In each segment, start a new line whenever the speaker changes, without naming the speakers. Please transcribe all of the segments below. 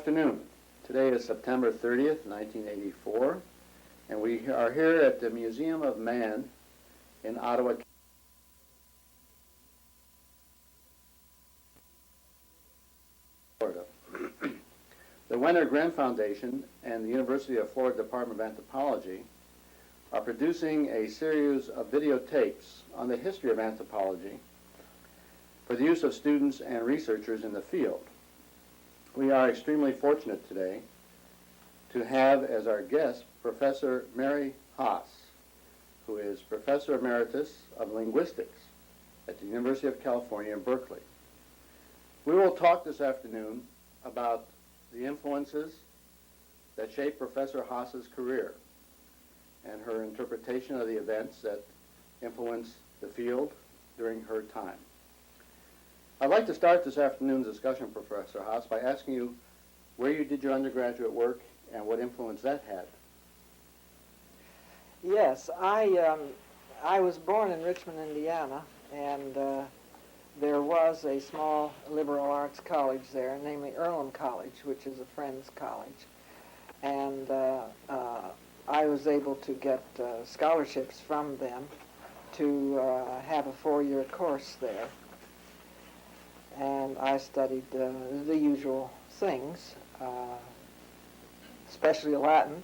afternoon. Today is September 30th, 1984, and we are here at the Museum of Man in Ottawa, Florida. The Wenner-Gren Foundation and the University of Florida Department of Anthropology are producing a series of videotapes on the history of anthropology for the use of students and researchers in the field. We are extremely fortunate today to have as our guest Professor Mary Haas, who is Professor Emeritus of Linguistics at the University of California in Berkeley. We will talk this afternoon about the influences that shaped Professor Haas's career and her interpretation of the events that influenced the field during her time. I'd like to start this afternoon's discussion, Professor Haas, by asking you where you did your undergraduate work and what influence that had.
Yes, I was born in Richmond, Indiana, and there was a small liberal arts college there, namely Earlham College, which is a Friends College. And I was able to get scholarships from them to have a four-year course there. And I studied the usual things, especially Latin.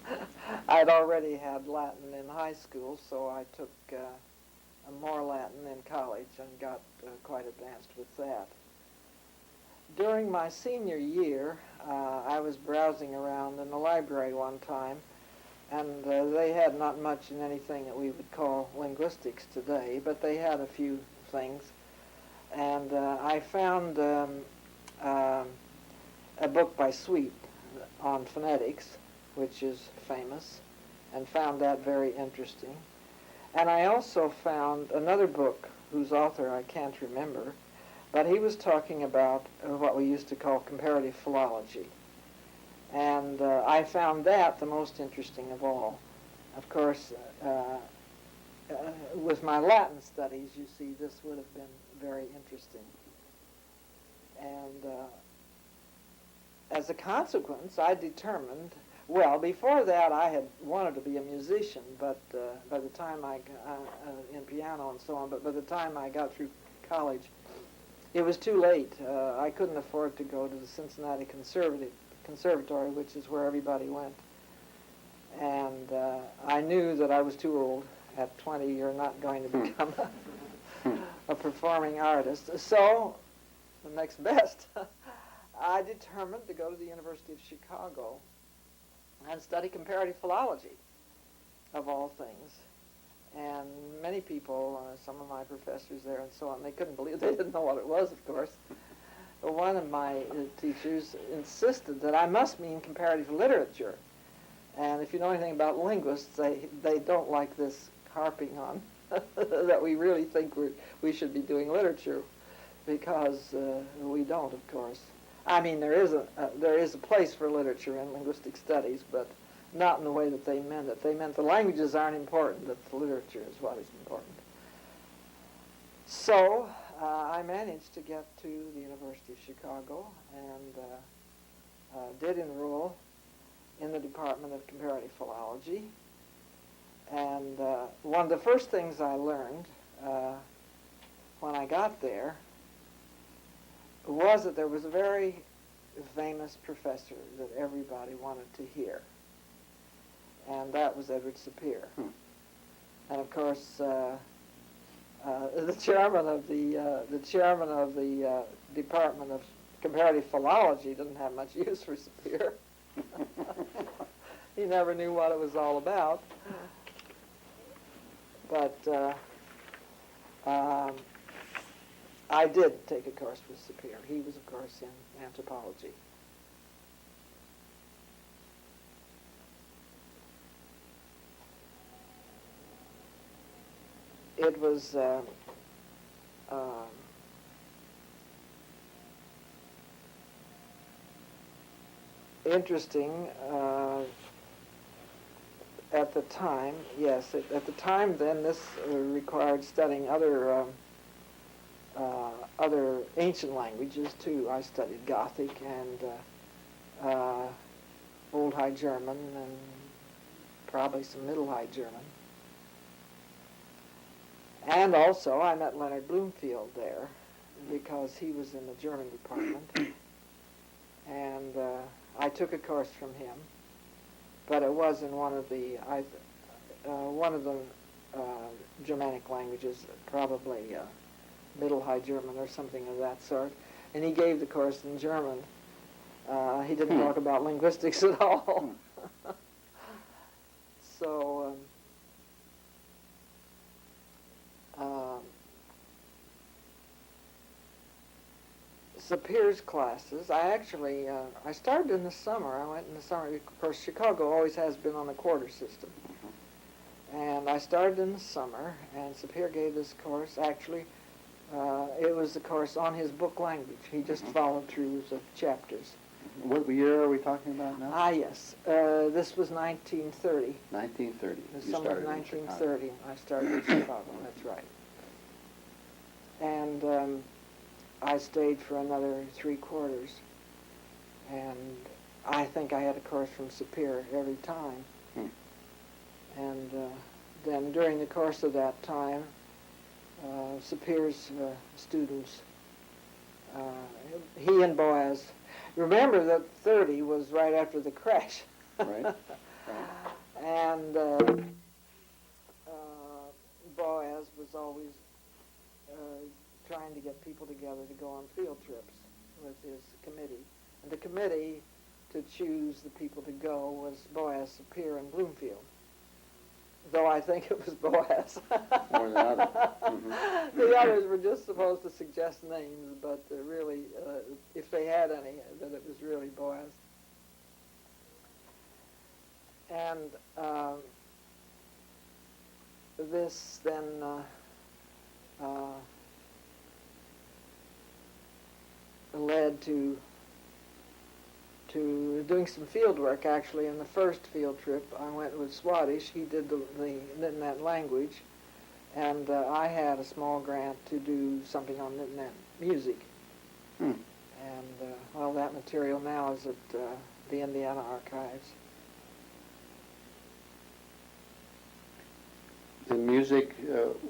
I'd already had Latin in high school, so I took more Latin in college and got quite advanced with that. During my senior year, I was browsing around in the library one time, and they had not much in anything that we would call linguistics today, but they had a few things. And I found a book by Sweet on phonetics, which is famous, and found that very interesting. And I also found another book whose author I can't remember, but he was talking about what we used to call comparative philology. And I found that the most interesting of all. Of course, with my Latin studies, you see, this would have been very interesting. And as a consequence, I determined, well, before that I had wanted to be a musician, but by the time in piano and so on, but by the time I got through college, it was too late. I couldn't afford to go to the Cincinnati Conservatory, which is where everybody went. And I knew that I was too old. At 20, you're not going to become a performing artist. So, the next best, I determined to go to the University of Chicago and study comparative philology, of all things. And many people, some of my professors there and so on, they couldn't believe, they didn't know what it was, of course. But one of my teachers insisted that I must mean comparative literature. And if you know anything about linguists, they don't like this harping on that we really think we should be doing literature, because we don't, of course. I mean, there is a place for literature in linguistic studies, but not in the way that they meant it. They meant the languages aren't important, that the literature is what is important. So I managed to get to the University of Chicago and did enroll in the Department of Comparative Philology. And one of the first things I learned when I got there was that there was a very famous professor that everybody wanted to hear, and that was Edward Sapir. And of course, the chairman of the Department of Comparative Philology didn't have much use for Sapir. He never knew what it was all about. But I did take a course with Sapir. He was, of course, in anthropology. It was interesting at the time. Yes, at the time then this required studying other ancient languages too. I studied Gothic and Old High German and probably some Middle High German. And also I met Leonard Bloomfield there because he was in the German department. And I took a course from him, but it was in one of the Germanic languages, probably Middle High German or something of that sort. And he gave the course in German. He didn't talk about linguistics at all. So Sapir's classes, I started in the summer. I went in the summer. Of course, Chicago always has been on a quarter system. And I started in the summer, and Sapir gave this course. Actually, it was the course on his book language. He just followed through the chapters.
What year are we talking about now?
Ah, yes. This was 1930.
1930.
The
You
summer of
started in
1930.
Chicago.
I started in Chicago, that's right. And I stayed for another 3 quarters. And I think I had a course from Sapir every time. And then during the course of that time, Sapir's students, he and Boas, remember that 30 was right after the crash.
Right.
And Boas was always trying to get people together to go on field trips with his committee. And the committee to choose the people to go was Boas, Sapir, and Bloomfield. Though I think it was Boas.
More than others.
The others were just supposed to suggest names, but really, if they had any, that it was really Boas. And this then led to doing some field work. Actually, in the first field trip, I went with Swadesh. He did the Nitnet language, and I had a small grant to do something on Nitnet music. And, well, that material now is at the Indiana Archives.
The music,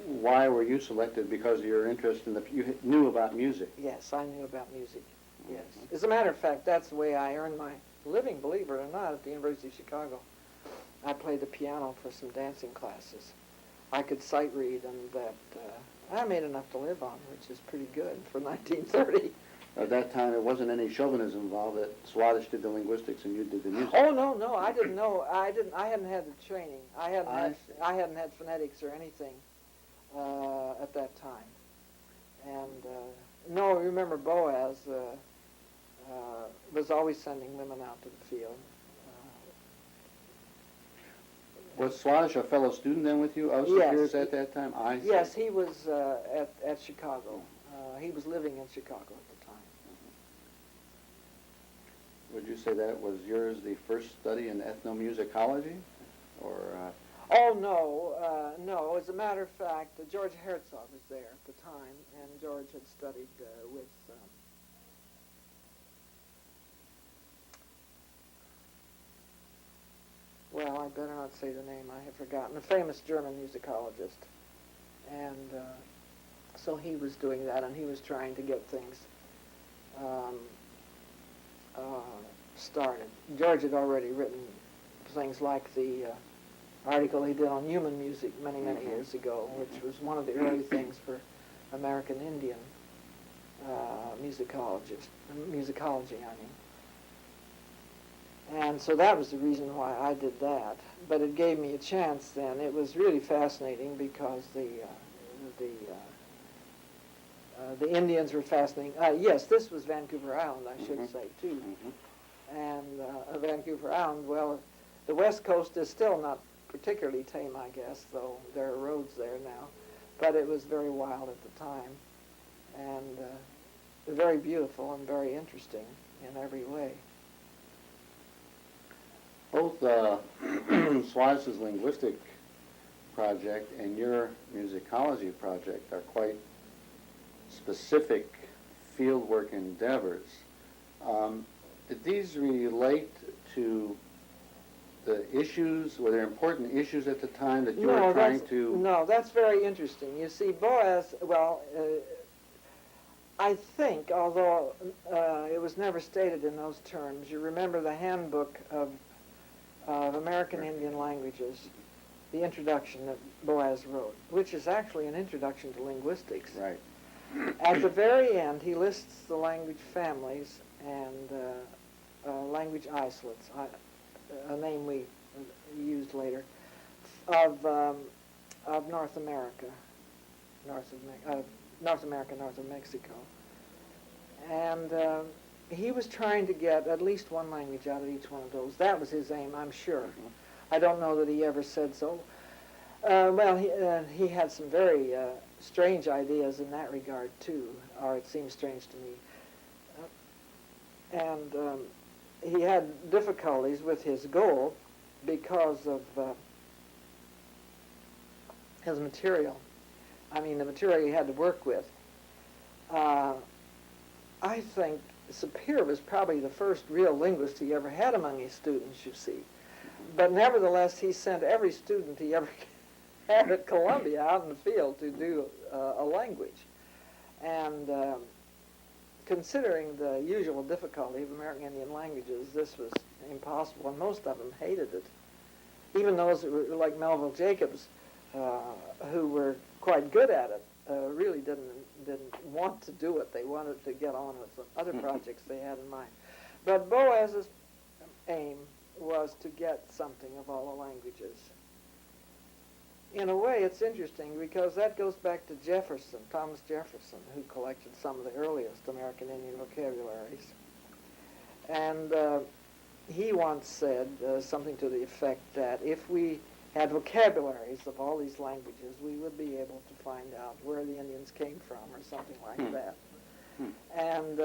why were you selected? Because of your interest in you knew about music.
Yes, I knew about music. Yes. As a matter of fact, that's the way I earned my living, believe it or not, at the University of Chicago. I played the piano for some dancing classes. I could sight read, and that I made enough to live on, which is pretty good for 1930.
At that time, there wasn't any chauvinism involved. That Swadesh did the linguistics and you did the music.
Oh no, I didn't know. I hadn't had the training. I hadn't had phonetics or anything at that time. And no, remember Boas was always sending women out to the field.
Was Swadesh a fellow student then with you? Sapir's at that time?
Yes, he was at Chicago. He was living in Chicago at the time.
Would you say that was yours the first study in ethnomusicology? Or
Oh, no. As a matter of fact, George Herzog was there at the time, and George had studied with well, I better not say the name, I have forgotten, a famous German musicologist. And so he was doing that, and he was trying to get things started. George had already written things like the article he did on human music many years ago, which was one of the early things for American Indian musicology, I mean. And so that was the reason why I did that. But it gave me a chance then. It was really fascinating because the Indians were fascinating. Yes, this was Vancouver Island, I should say, too. And Vancouver Island, well, the West Coast is still not particularly tame, I guess, though there are roads there now. But it was very wild at the time, and very beautiful and very interesting in every way.
both Swadesh's linguistic project and your musicology project are quite specific fieldwork endeavors. Did these relate to the issues? Were there important issues at the time that you were trying to?
No, that's very interesting. You see, Boas, well, I think, although it was never stated in those terms, you remember the handbook of American Indian languages, the introduction that Boas wrote, which is actually an introduction to linguistics.
Right.
At the very end, he lists the language families and language isolates, a name we used later, of North America, north of Mexico. And he was trying to get at least one language out of each one of those. That was his aim, I'm sure. I don't know that he ever said so. Well, he had some very strange ideas in that regard, too, or it seems strange to me. And he had difficulties with his goal because of his material. I mean, the material he had to work with. I think Sapir was probably the first real linguist he ever had among his students, you see. But nevertheless, he sent every student he ever had at Columbia out in the field to do a language. And considering the usual difficulty of American Indian languages, this was impossible, and most of them hated it. Even those that were like Melville Jacobs, who were quite good at it, really didn't want to do it. They wanted to get on with some other projects they had in mind. But Boas's aim was to get something of all the languages. In a way, it's interesting because that goes back to Jefferson, Thomas Jefferson, who collected some of the earliest American Indian vocabularies. And he once said something to the effect that if we had vocabularies of all these languages, we would be able to find out where the Indians came from or something like that. And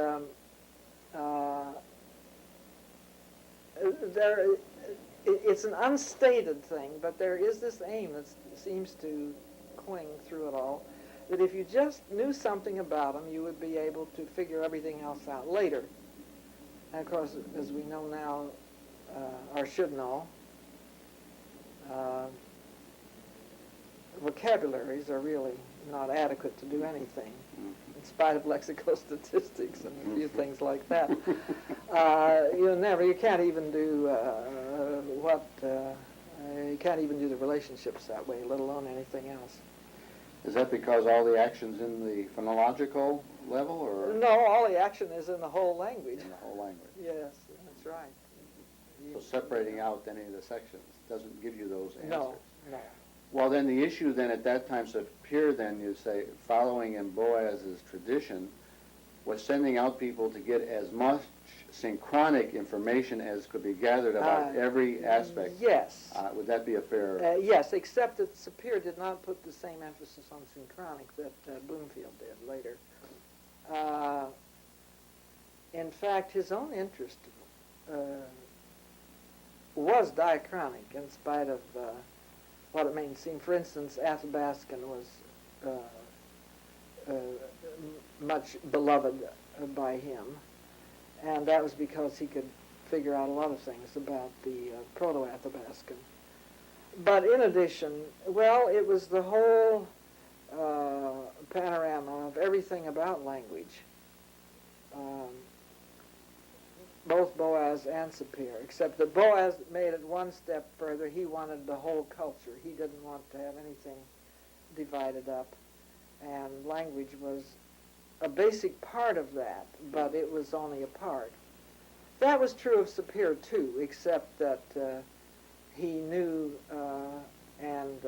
it's an unstated thing, but there is this aim that seems to cling through it all, that if you just knew something about them, you would be able to figure everything else out later. And of course, as we know now, or should know, vocabularies are really not adequate to do anything, in spite of lexicostatistics and a few things like that. You can't even do you can't even do the relationships that way, let alone anything else.
Is that because all the action's in the phonological level, or?
No, all the action is in the whole language.
In the whole language.
Yes, that's right.
So separating out any of the sections doesn't give you those answers.
No, no.
Well, then the issue then at that time, Sapir then, you say, following in Boas's tradition, was sending out people to get as much synchronic information as could be gathered about every aspect.
Yes.
Would that be a fair?
Yes, except that Sapir did not put the same emphasis on synchronic that Bloomfield did later. In fact, his own interest was diachronic, in spite of what it may seem. For instance, Athabascan was much beloved by him, and that was because he could figure out a lot of things about the Proto-Athabascan. But in addition, well, it was the whole panorama of everything about language. Both Boas and Sapir, except that Boas made it one step further. He wanted the whole culture. He didn't want to have anything divided up, and language was a basic part of that, but it was only a part. That was true of Sapir, too, except that he knew, and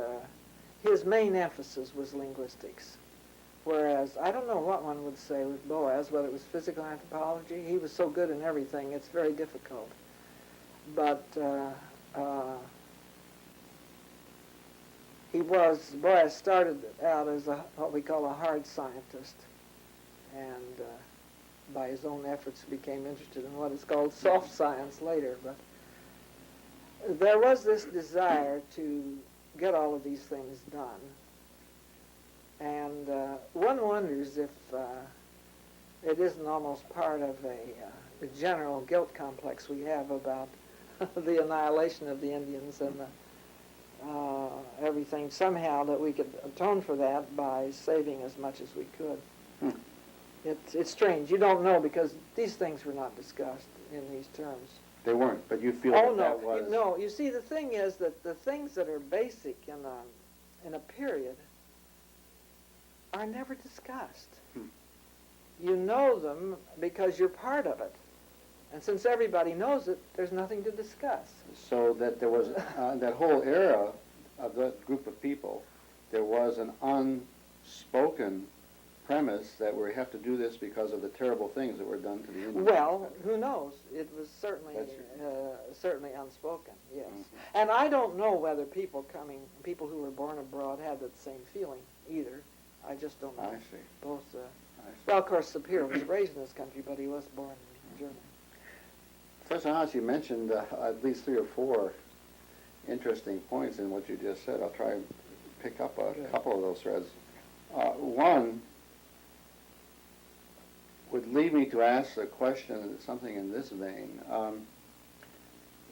his main emphasis was linguistics. Whereas, I don't know what one would say with Boas, whether it was physical anthropology. He was so good in everything, it's very difficult. But Boas started out as what we call a hard scientist, and by his own efforts became interested in what is called soft science later. But there was this desire to get all of these things done. And one wonders if it isn't almost part of a general guilt complex we have about the annihilation of the Indians and everything, somehow that we could atone for that by saving as much as we could.
Hmm.
It's strange. You don't know because these things were not discussed in these terms.
They weren't, but you feel
Oh,
that was...
no. You see, the thing is that the things that are basic in a period are never discussed.
Hmm.
You know them because you're part of it. And since everybody knows it, there's nothing to discuss.
So that there was, that whole era of that group of people, there was an unspoken premise that we have to do this because of the terrible things that were done to the Indians.
Well, who knows? It was certainly certainly unspoken, yes. Mm-hmm. And I don't know whether people who were born abroad had that same feeling either. I just don't know.
I see.
Both.
I see.
Well, of course, Sapir was raised in this country, but he was born in Germany.
Professor Haas, you mentioned at least 3 or 4 interesting points in what you just said. I'll try and pick up a couple of those threads. One would lead me to ask a question, something in this vein.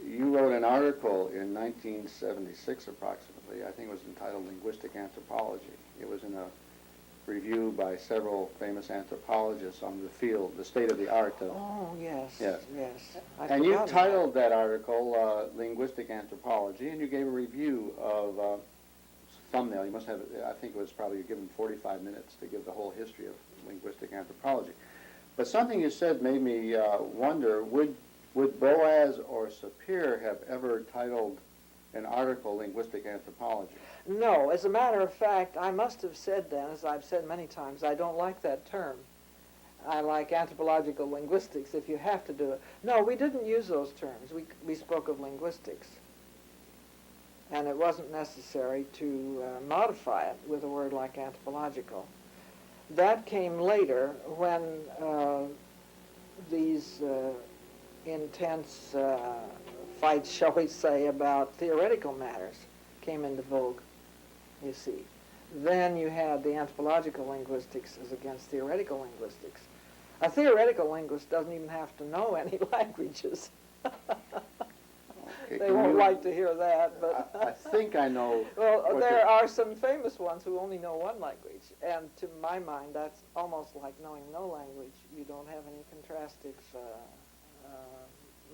You wrote an article in 1976 approximately, I think it was entitled Linguistic Anthropology. It was in a review by several famous anthropologists on the field, the state of the art of...
Oh, yes.
Yes.
And
you titled that article Linguistic Anthropology, and you gave a review of thumbnail. You must have, I think it was probably given 45 minutes to give the whole history of linguistic anthropology. But something you said made me wonder, would Boas or Sapir have ever titled an article Linguistic Anthropology?
No, as a matter of fact, I must have said then, as I've said many times, I don't like that term. I like anthropological linguistics if you have to do it. No, we didn't use those terms. We spoke of linguistics. And it wasn't necessary to modify it with a word like anthropological. That came later when these intense fights, shall we say, about theoretical matters came into vogue, you see. Then you had the anthropological linguistics as against theoretical linguistics. A theoretical linguist doesn't even have to know any languages.
Okay,
they won't like to hear that, but...
I think I know...
Well, there are some famous ones who only know one language, and to my mind, that's almost like knowing no language. You don't have any contrastive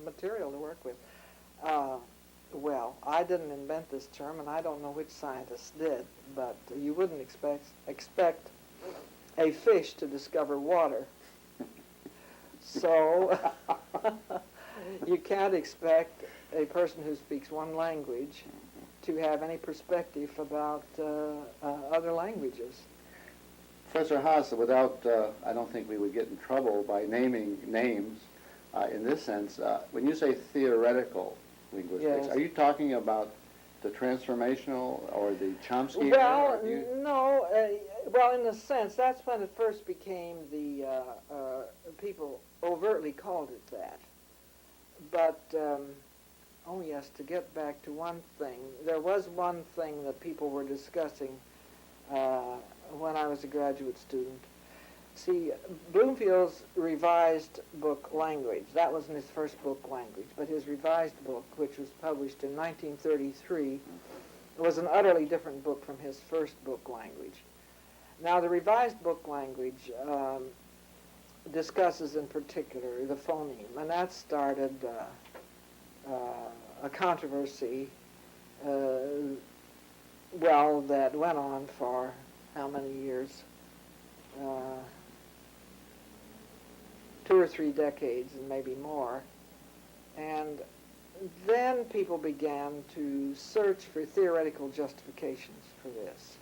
material to work with. Well, I didn't invent this term, and I don't know which scientists did, but you wouldn't expect a fish to discover water. So you can't expect a person who speaks one language to have any perspective about other languages.
Professor Haas, without, I don't think we would get in trouble by naming names in this sense. When you say theoretical linguistics,
Yes.
are you talking about the transformational or the Chomsky?
Well,
era?
no. Well, in a sense, that's when it first became the people overtly called it that. But oh yes, to get back to one thing, there was one thing that people were discussing when I was a graduate student. See, Bloomfield's revised book Language, that wasn't his first book Language, but his revised book, which was published in 1933, was an utterly different book from his first book Language. Now, the revised book Language discusses in particular the phoneme, and that started a controversy, well, that went on for how many years? 2 or 3 decades and maybe more. And then people began to search for theoretical justifications for this.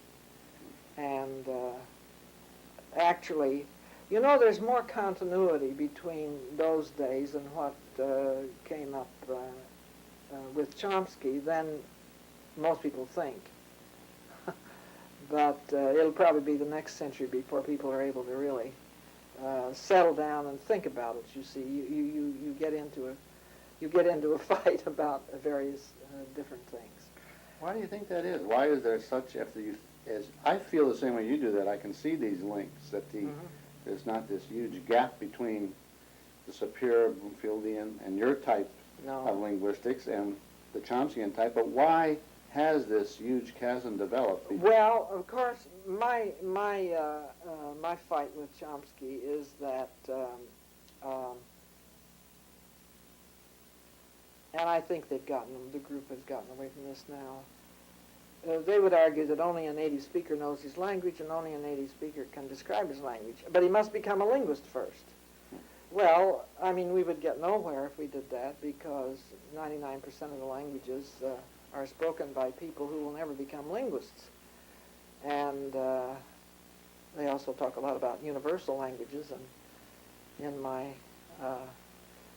And actually, you know, there's more continuity between those days and what came up with Chomsky than most people think. But it'll probably be the next century before people are able to really settle down and think about it. You see, you get into a fight about various different things.
Why do you think that is? Why is there such, as I feel the same way you do, that I can see these links, that the there's not this huge gap between the Sapir, Bloomfieldian, and your type of
No.
linguistics and the Chomskyan type, but why has this huge chasm developed?
Well, of course, my fight with Chomsky is that, and I think the group has gotten away from this now. They would argue that only a native speaker knows his language and only a native speaker can describe his language, but he must become a linguist first. Well, I mean, we would get nowhere if we did that, because 99% of the languages are spoken by people who will never become linguists. And they also talk a lot about universal languages, and in my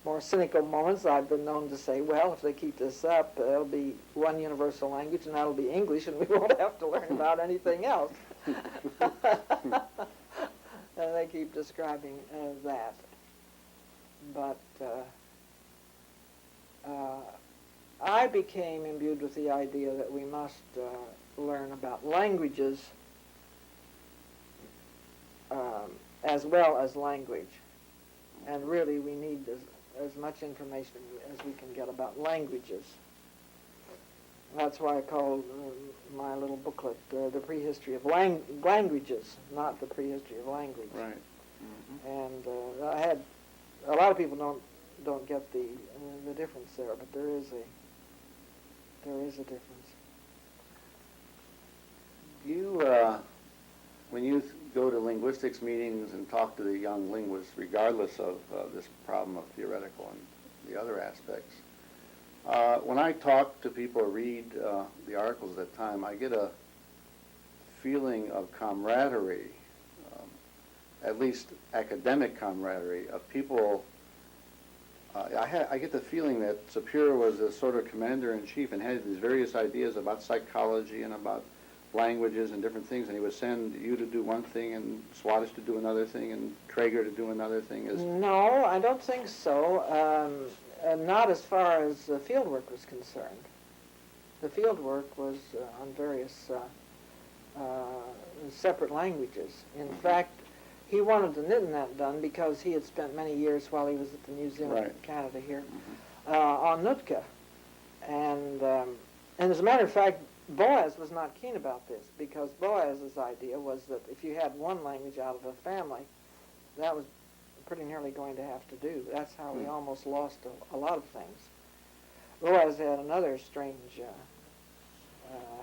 more cynical moments, I've been known to say, well, if they keep this up, there'll be one universal language, and that'll be English, and we won't have to learn about anything else. And they keep describing that. But I became imbued with the idea that we must learn about languages as well as language. And really we need as much information as we can get about languages. That's why I called my little booklet The Prehistory of Languages, not The Prehistory of Language.
Right.
And I had a lot of people don't get the difference there, but there is a difference.
You, when you go to linguistics meetings and talk to the young linguists, regardless of this problem of theoretical and the other aspects, when I talk to people or read the articles at that time, I get a feeling of camaraderie, at least academic camaraderie, of people. I get the feeling that Sapir was a sort of commander-in-chief and had these various ideas about psychology and about languages and different things, and he would send you to do one thing and Swadesh to do another thing and Kroeber to do another thing.
No, I don't think so. Not as far as the field work was concerned. The field work was on various separate languages. In fact, he wanted the Nittinet done because he had spent many years while he was at the Museum of Canada here on Nootka. And as a matter of fact, Boas was not keen about this, because Boas's idea was that if you had one language out of a family, that was pretty nearly going to have to do. That's how we almost lost a lot of things. Boas had another strange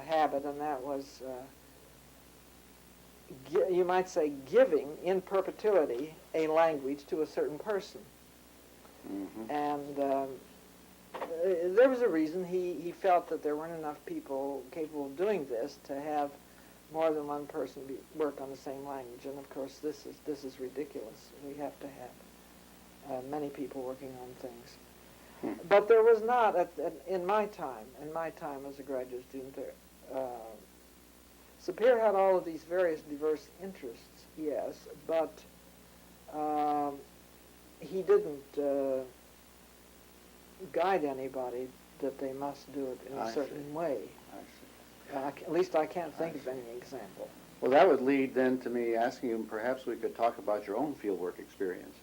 habit, and that was, you might say, giving in perpetuity a language to a certain person. And there was a reason. He felt that there weren't enough people capable of doing this to have more than one person work on the same language. And of course, this is ridiculous. We have to have many people working on things. But there was not in my time as a graduate student there. Sapir had all of these various diverse interests, yes, but he didn't guide anybody that they must do it in a certain way. At least I can't think of any example.
Well, that would lead then to me asking you, perhaps we could talk about your own fieldwork experiences.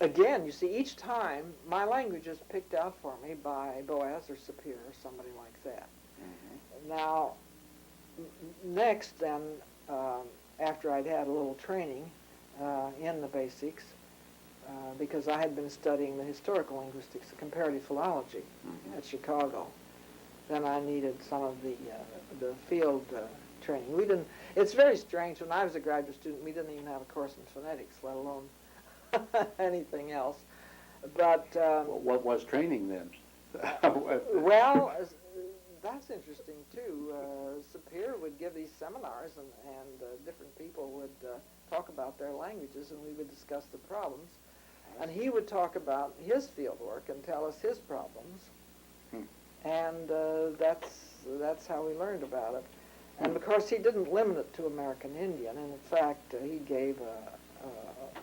Again, you see, each time my language is picked out for me by Boas or Sapir or somebody like that. Now, next then, after I'd had a little training in the basics, because I had been studying the historical linguistics, the comparative philology at Chicago, then I needed some of the field training. We didn't. It's very strange. When I was a graduate student, we didn't even have a course in phonetics, let alone anything else. But
what was training then?
Well, that's interesting too. Sapir would give these seminars, and different people would talk about their languages, and we would discuss the problems. And he would talk about his field work and tell us his problems. And that's how we learned about it. And of course, he didn't limit it to American Indian. And in fact, he gave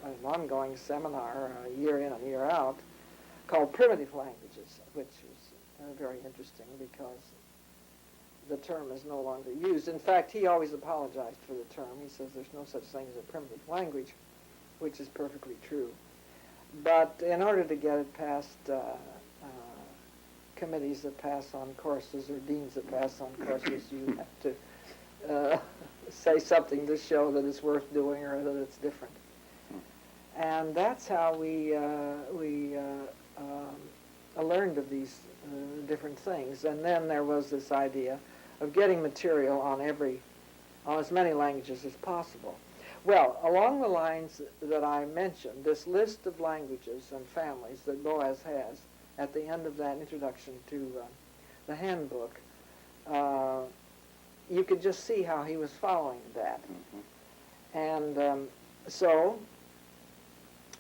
an ongoing seminar year in and year out called Primitive Languages, which was very interesting because the term is no longer used. In fact, he always apologized for the term. He says there's no such thing as a primitive language, which is perfectly true. But in order to get it past committees that pass on courses or deans that pass on courses, you have to say something to show that it's worth doing or that it's different. And that's how we learned of these different things. And then there was this idea of getting material on as many languages as possible. Well, along the lines that I mentioned, this list of languages and families that Boas has at the end of that introduction to the handbook, you could just see how he was following that. And so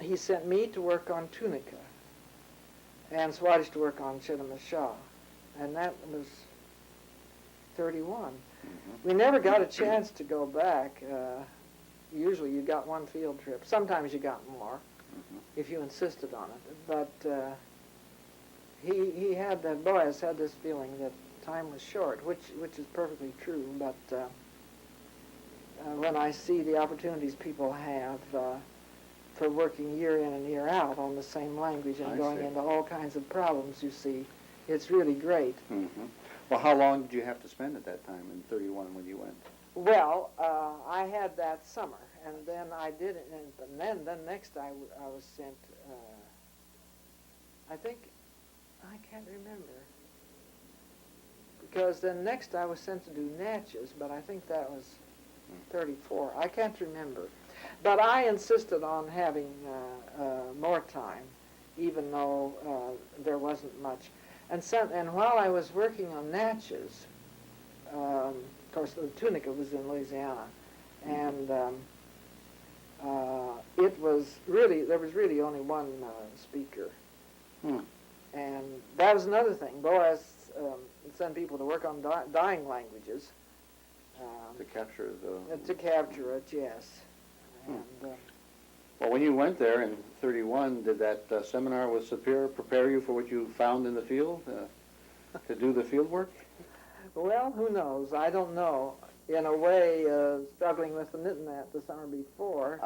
he sent me to work on Tunica and Swadish to work on Chittimashaw, and that was 31. We never got a chance to go back. Usually you got one field trip. Sometimes you got more if you insisted on it. But Boas had this feeling that time was short, which is perfectly true. But when I see the opportunities people have for working year in and year out on the same language and going into all kinds of problems, you see, it's really great.
Well, how long did you have to spend at that time in 31 when you went?
Well, I had that summer, and then I did it, and then next I was sent, I think, I can't remember, because then next I was sent to do Natchez, but I think that was 34. I can't remember. But I insisted on having more time, even though there wasn't much. And while I was working on Natchez, of course, the Tunica was in Louisiana, and there was really only one speaker. And that was another thing. Boas sent people to work on dying languages.
To capture
To capture it, yes. And,
well, when you went there in 31, did that seminar with Sapir prepare you for what you found in the field, to do the field work?
Well, who knows? I don't know. In a way, struggling with the knitting that the summer before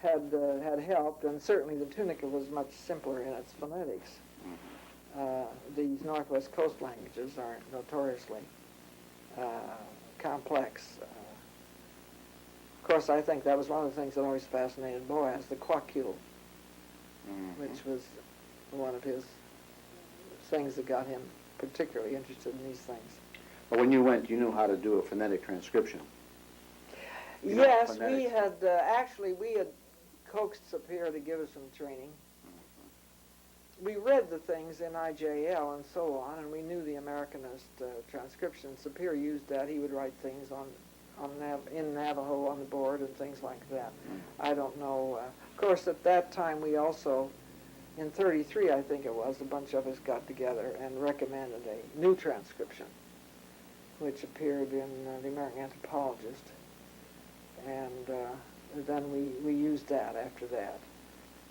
had helped, and certainly the Tunica was much simpler in its phonetics. These Northwest Coast languages are notoriously complex. Of course, I think that was one of the things that always fascinated Boas, the quacule, which was one of his things that got him particularly interested in these things.
But when you went, you knew how to do a phonetic transcription.
Yes, we had we had coaxed Sapir to give us some training. We read the things in IJL and so on, and we knew the Americanist transcription. Sapir used that. He would write things in Navajo on the board and things like that. I don't know. Of course, at that time, we also, in 33, I think it was, a bunch of us got together and recommended a new transcription, which appeared in the American Anthropologist. And then we used that after that,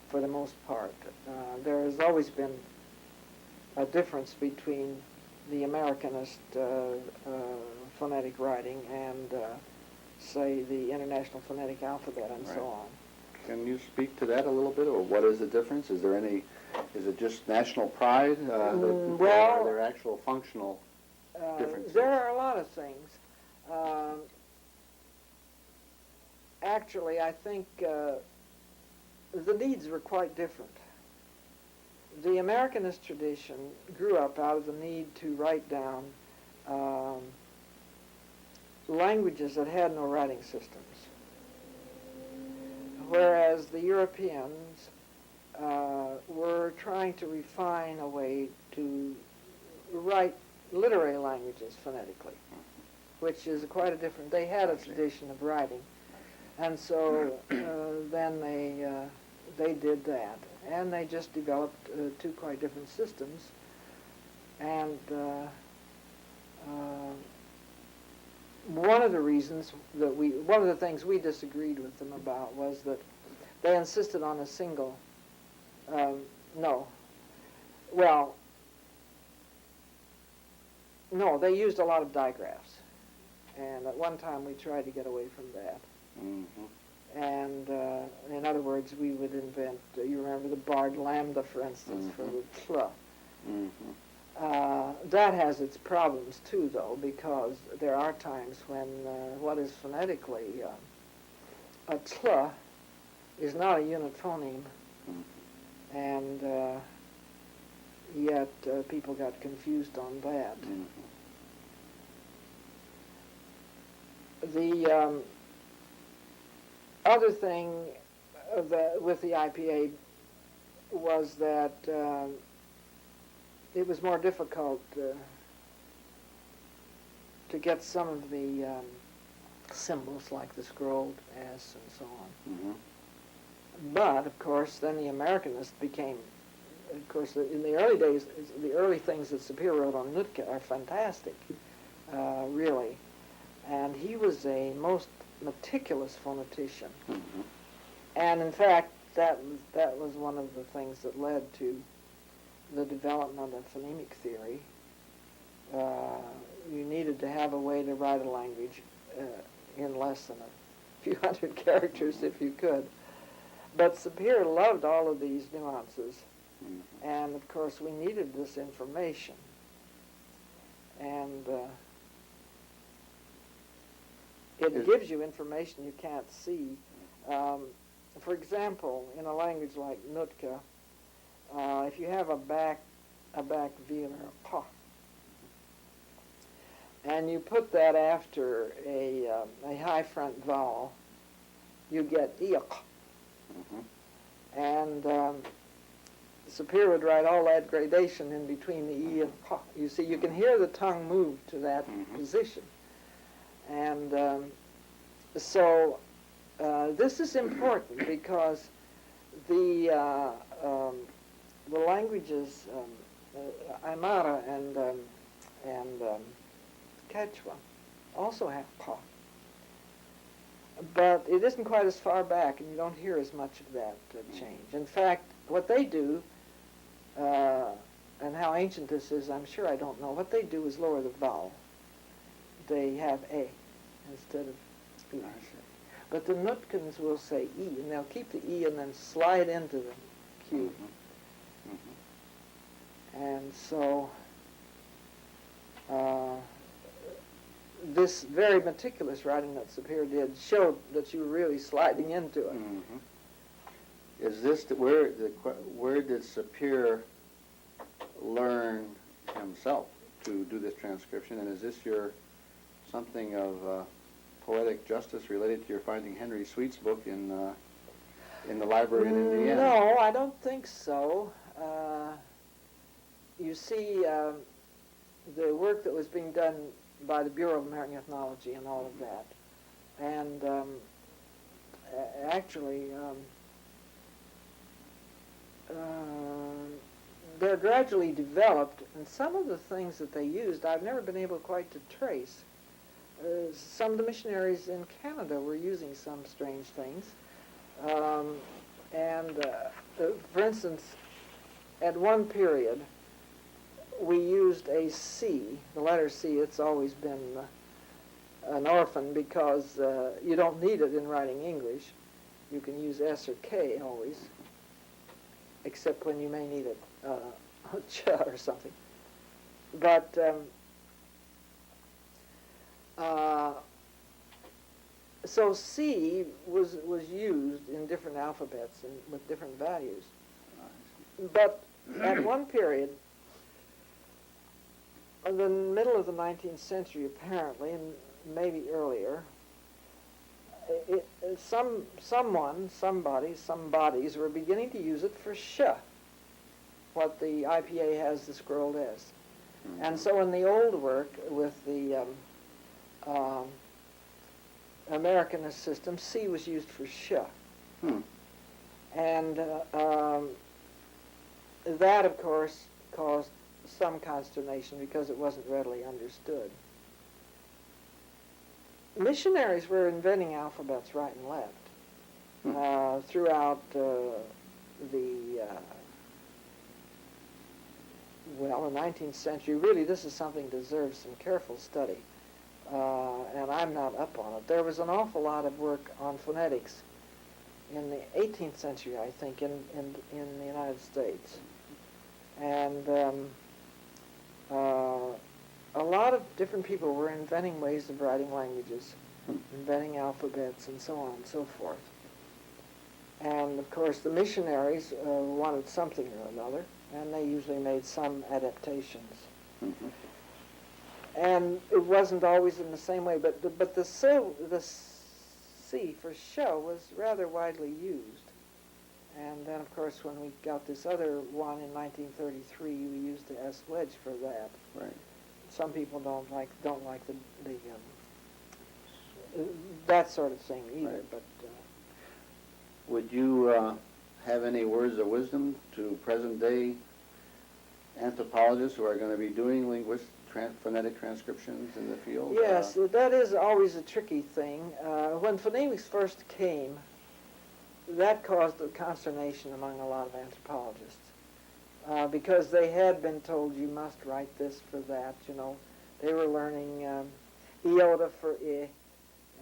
for the most part. There has always been a difference between the Americanist phonetic writing and, say, the International Phonetic Alphabet and so on.
Can you speak to that a little bit, or what is the difference? Is it just national pride? Or are there actual functional differences?
There are a lot of things. Actually, I think the needs were quite different. The Americanist tradition grew up out of the need to write down languages that had no writing systems, whereas the Europeans were trying to refine a way to write literary languages phonetically, which is quite a different. They had a tradition of writing, and so then they did that, and they just developed two quite different systems. And one of the things we disagreed with them about was that they insisted on a single. No, they used a lot of digraphs. And at one time we tried to get away from that.
Mm-hmm.
And in other words, we would invent, you remember the barred lambda, for instance, for the tla.
Mm-hmm.
That has its problems too, though, because there are times when what is phonetically a tla is not a unit phoneme, and yet people got confused on that. The other thing with the IPA was that it was more difficult to get some of the symbols like the scrolled S and so on.
Mm-hmm.
But, of course, then the Americanist became, of course, in the early days, the early things that Sapir wrote on Nootka are fantastic, really. And he was a most meticulous phonetician.
Mm-hmm.
And, in fact, that was one of the things that led to the development of phonemic theory. You needed to have a way to write a language in less than a few hundred characters if you could. But Sapir loved all of these nuances, and of course we needed this information. And it gives you information you can't see. For example, in a language like Nootka, if you have a back velar, pa, and you put that after a high front vowel, you get iq. And Sapir would write all that gradation in between the e and pa. You see, you can hear the tongue move to that position. And so this is important because the languages Aymara and Quechua also have pa. But it isn't quite as far back, and you don't hear as much of that change. In fact, what they do, and how ancient this is, I'm sure I don't know, what they do is lower the vowel. They have a instead of e. But the Nootkans will say e, and they'll keep the e and then slide into the q. And so this very meticulous writing that Sapir did showed that you were really sliding into it.
Is this where did Sapir learn himself to do this transcription? And is this your something of poetic justice related to your finding Henry Sweet's book in the library in Indiana?
No, I don't think so. You see, the work that was being done by the Bureau of American Ethnology and all of that, and actually they're gradually developed, and some of the things that they used I've never been able quite to trace. Some of the missionaries in Canada were using some strange things, for instance, at one period we used a C, the letter C. It's always been an orphan because you don't need it in writing English. You can use S or K always, except when you may need it, ch or something. But so C was used in different alphabets and with different values. But at one period, in the middle of the 19th century apparently, and maybe earlier, some bodies were beginning to use it for sh, what the IPA has the scrolled S. And so in the old work with the Americanist system, C was used for sh. And that, of course, caused some consternation because it wasn't readily understood. Missionaries were inventing alphabets right and left throughout the well, the 19th century, really this is something that deserves some careful study, and I'm not up on it. There was an awful lot of work on phonetics in the 18th century, I think, in the United States. And a lot of different people were inventing ways of writing languages, inventing alphabets, and so on and so forth. And, of course, the missionaries wanted something or another, and they usually made some adaptations.
Mm-hmm.
And it wasn't always in the same way, but the C for show was rather widely used. And then, of course, when we got this other one in 1933, we used the S wedge for that.
Right.
Some people don't like the that sort of thing either.
Right.
But
Would you have any words of wisdom to present-day anthropologists who are going to be doing phonetic transcriptions in the field?
yes, that is always a tricky thing. When phonemics first came, that caused a consternation among a lot of anthropologists because they had been told you must write this for that. You know, they were learning iota for I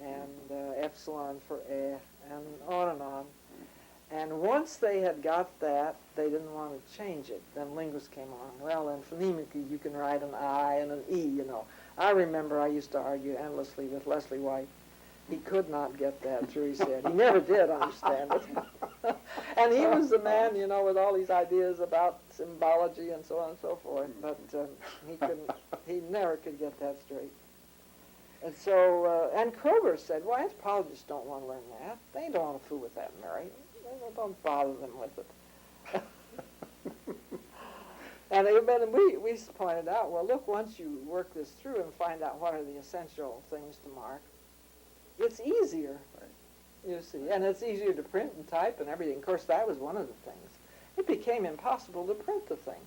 and epsilon for e and on and on. And once they had got that, they didn't want to change it. Then linguists came along. Well, in phonemically, you can write an I and an E, you know. I remember I used to argue endlessly with Leslie White. He could not get that through, he said. He never did understand it. And he was the man, you know, with all these ideas about symbology and so on and so forth. But he never could get that straight. And so, and Kroeber said, well, anthropologists don't want to learn that. They don't want to fool with that, Mary. Don't bother them with it. And we pointed out, well, look, once you work this through and find out what are the essential things to mark, it's easier, you see. And it's easier to print and type and everything. Of course, that was one of the things. It became impossible to print the thing.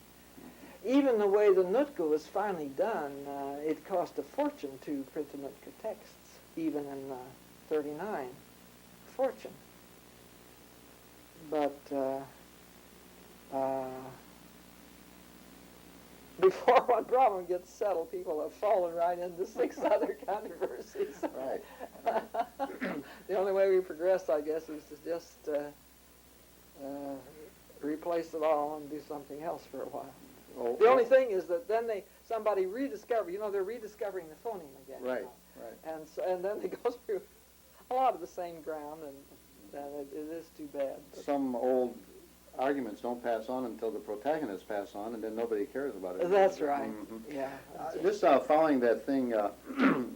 Even the way the Nootka was finally done, it cost a fortune to print the Nootka texts, even in 39. Fortune. But before one problem gets settled, people have fallen right into 6 other controversies.
Right.
The only way we progress, I guess, is to just replace it all and do something else for a while.
Oh,
The only thing is that then somebody rediscover, they're rediscovering the phoneme again.
Right,
you know?
right.
And then they go through a lot of the same ground, and it is too bad. But
some old arguments don't pass on until the protagonists pass on, and then nobody cares about it.
That's right.
Mm-hmm.
Yeah.
Just following that thing a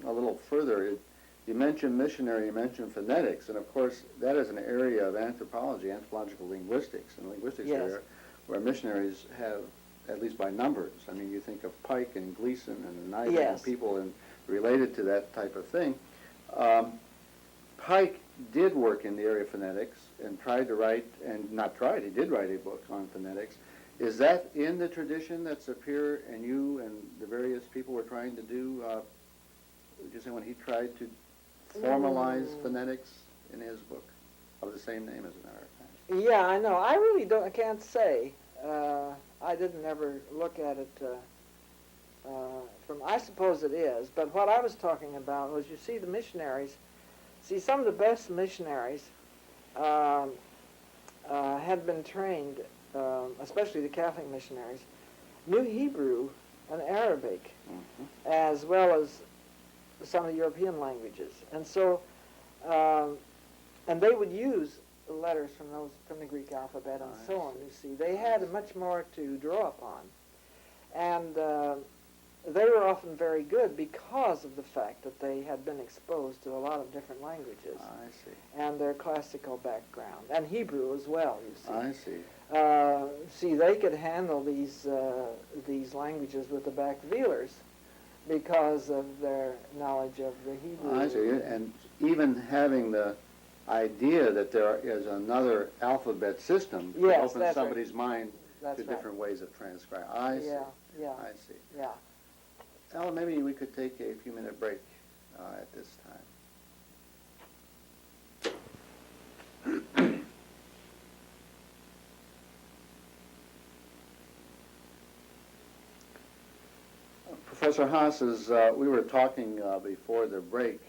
little further, you mentioned missionary, you mentioned phonetics, and of course that is an area of anthropology, anthropological linguistics, and linguistics
Yes.
area where missionaries have, at least by numbers. I mean, you think of Pike and Gleason and Knight
Yes.
and people related to that type of thing. Pike did work in the area of phonetics and tried to write, and not tried, he did write a book on phonetics. Is that in the tradition that Sapir and you and the various people were trying to do? Would you say when he tried to formalize phonetics in his book of the same name, as a matter of fact?
Yeah, I know. I really don't. I can't say. I didn't ever look at it from. I suppose it is, but what I was talking about was, you see, the missionaries. See, some of the best missionaries had been trained, especially the Catholic missionaries, knew Hebrew and Arabic, as well as some of the European languages, and so, and they would use the letters from the Greek alphabet and so on. You see, they had much more to draw upon, and they were often very good because of the fact that they had been exposed to a lot of different languages.
I see.
And their classical background, and Hebrew as well, you see.
I see.
See, they could handle these languages with the back veilers because of their knowledge of the Hebrew.
I see. And even having the idea that there is another alphabet system
Yes,
opens
that's
somebody's
right.
mind
That's
to
right.
different ways of transcribing. I see.
Yeah,
I see.
yeah.
Alan, maybe we could take a few-minute break at this time. Professor Haas, as we were talking before the break,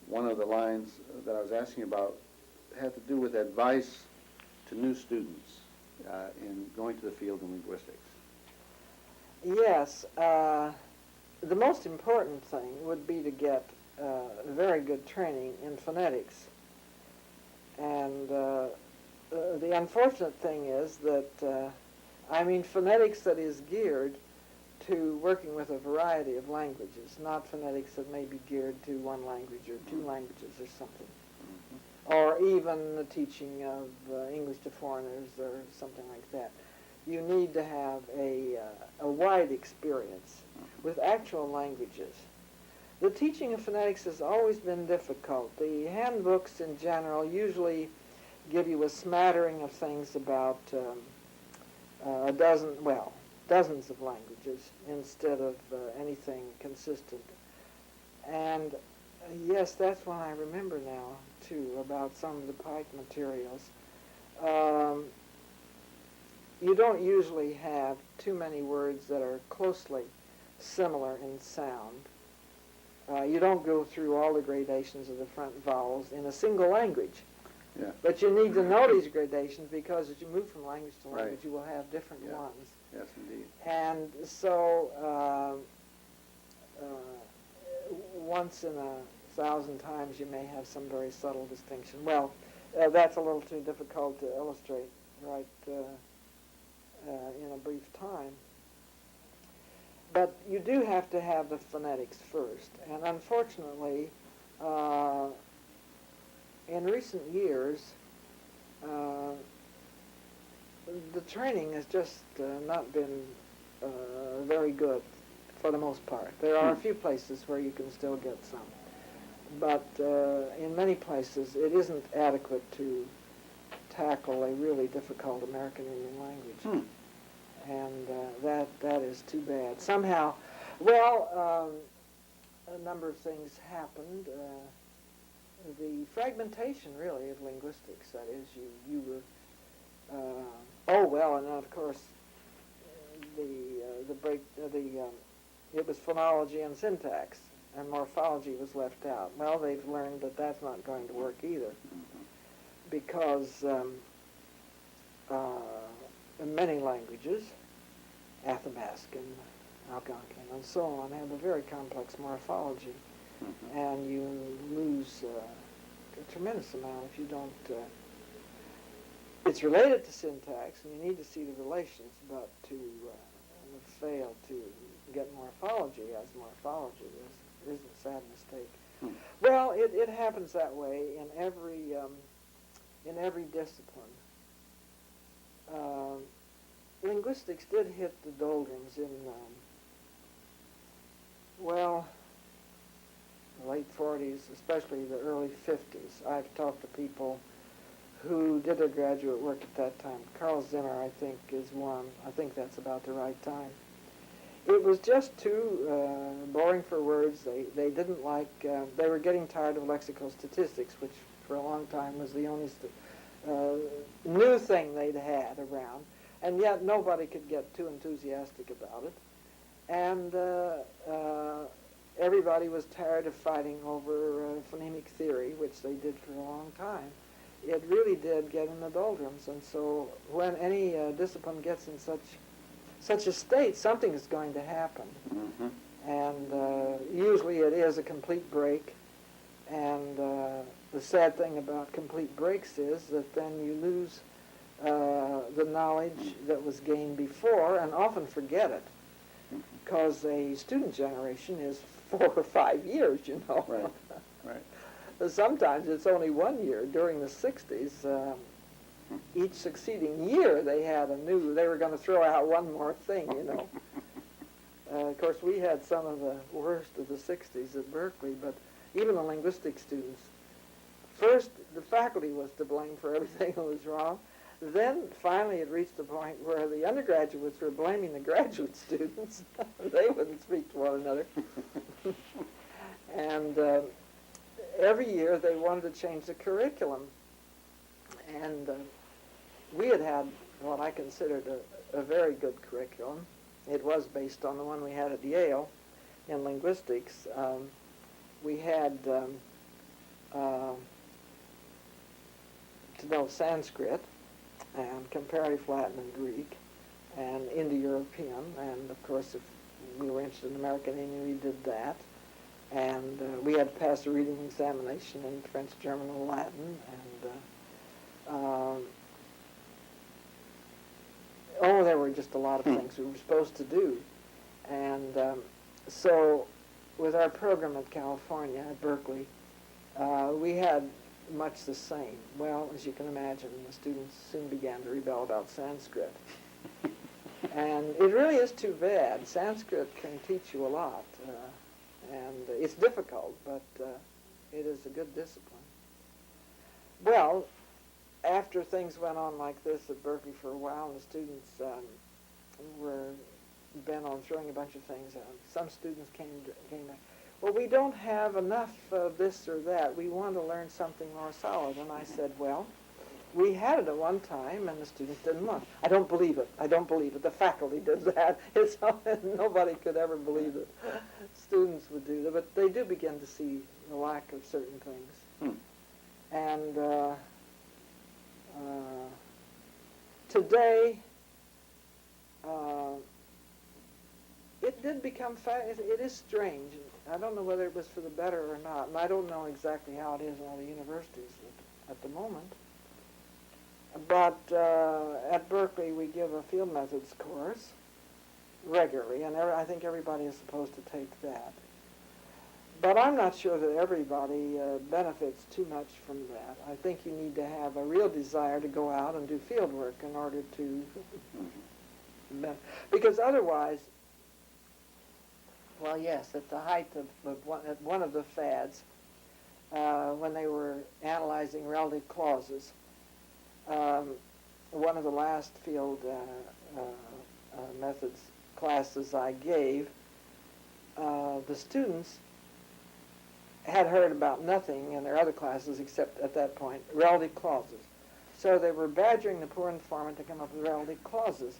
one of the lines that I was asking about had to do with advice to new students in going to the field of linguistics.
Yes, the most important thing would be to get very good training in phonetics. And the unfortunate thing is that, phonetics that is geared to working with a variety of languages, not phonetics that may be geared to one language or two languages or something. Or even the teaching of English to foreigners or something like that. You need to have a wide experience with actual languages. The teaching of phonetics has always been difficult. The handbooks in general usually give you a smattering of things about dozens of languages instead of anything consistent. And yes, that's what I remember now, too, about some of the Pike materials. You don't usually have too many words that are closely similar in sound. You don't go through all the gradations of the front vowels in a single language.
Yeah.
But you need to know these gradations because as you move from language to language,
Right.
you will have different
Yeah.
ones.
Yes, indeed.
And so once in 1,000 times you may have some very subtle distinction. Well, that's a little too difficult to illustrate right in a brief time. But you do have to have the phonetics first. And unfortunately, in recent years, the training has just not been very good for the most part. There are a few places where you can still get some. But in many places, it isn't adequate to tackle a really difficult American Indian language. And that is too bad. Somehow, a number of things happened. The fragmentation, really, of linguistics. That is, you were. And then of course, it was phonology and syntax, and morphology was left out. Well, they've learned that that's not going to work either, because in many languages, Athabascan, Algonquin, and so on, have a very complex morphology, and you lose a tremendous amount if you don't. It's related to syntax, and you need to see the relations, but to fail to get morphology as morphology is a sad mistake. Well, it happens that way in every discipline. Linguistics did hit the doldrums in, the late 40s, especially the early 50s. I've talked to people who did their graduate work at that time. Carl Zimmer, I think, is one. I think that's about the right time. It was just too boring for words. They didn't like, they were getting tired of lexical statistics, which for a long time was the only new thing they'd had around. And yet nobody could get too enthusiastic about it. And everybody was tired of fighting over phonemic theory, which they did for a long time. It really did get in the doldrums. And so when any discipline gets in such a state, something is going to happen. And usually it is a complete break. And the sad thing about complete breaks is that then you lose the knowledge that was gained before and often forget it, because a student generation is 4 or 5 years, you know.
Right.
Sometimes it's only 1 year. During the 60s, each succeeding year they were going to throw out one more thing, you know. Of course, we had some of the worst of the 60s at Berkeley, but even the linguistic students, first the faculty was to blame for everything that was wrong. Then finally it reached the point where the undergraduates were blaming the graduate students. They wouldn't speak to one another. And every year they wanted to change the curriculum. And we had what I considered a very good curriculum. it was based on the one we had at Yale in linguistics. We had to know Sanskrit and comparative Latin and Greek and Indo-European, and of course if we were interested in American Indian, we did that. And we had to pass a reading examination in French, German, and Latin, and there were just a lot of things we were supposed to do. And so with our program at California, at Berkeley, we had much the same. Well, as you can imagine, the students soon began to rebel about Sanskrit. And it really is too bad. Sanskrit can teach you a lot, and it's difficult, but it is a good discipline. Well, after things went on like this at Berkeley for a while, and the students were bent on throwing a bunch of things out, some students came back. Well, we don't have enough of this or that. We want to learn something more solid. And I said, well, we had it at one time, and the students didn't want it. I don't believe it. I don't believe it. The faculty did that. Nobody could ever believe that students would do that. But they do begin to see the lack of certain things. And today, it did become, it is strange. I don't know whether it was for the better or not, and I don't know exactly how it is in all the universities at the moment. But at Berkeley, we give a field methods course regularly, and I think everybody is supposed to take that. But I'm not sure that everybody benefits too much from that. I think you need to have a real desire to go out and do field work in order to, because otherwise, well, yes, at the height of one of the fads, when they were analyzing relative clauses, one of the last field methods classes I gave, the students had heard about nothing in their other classes except, at that point, relative clauses. So they were badgering the poor informant to come up with relative clauses.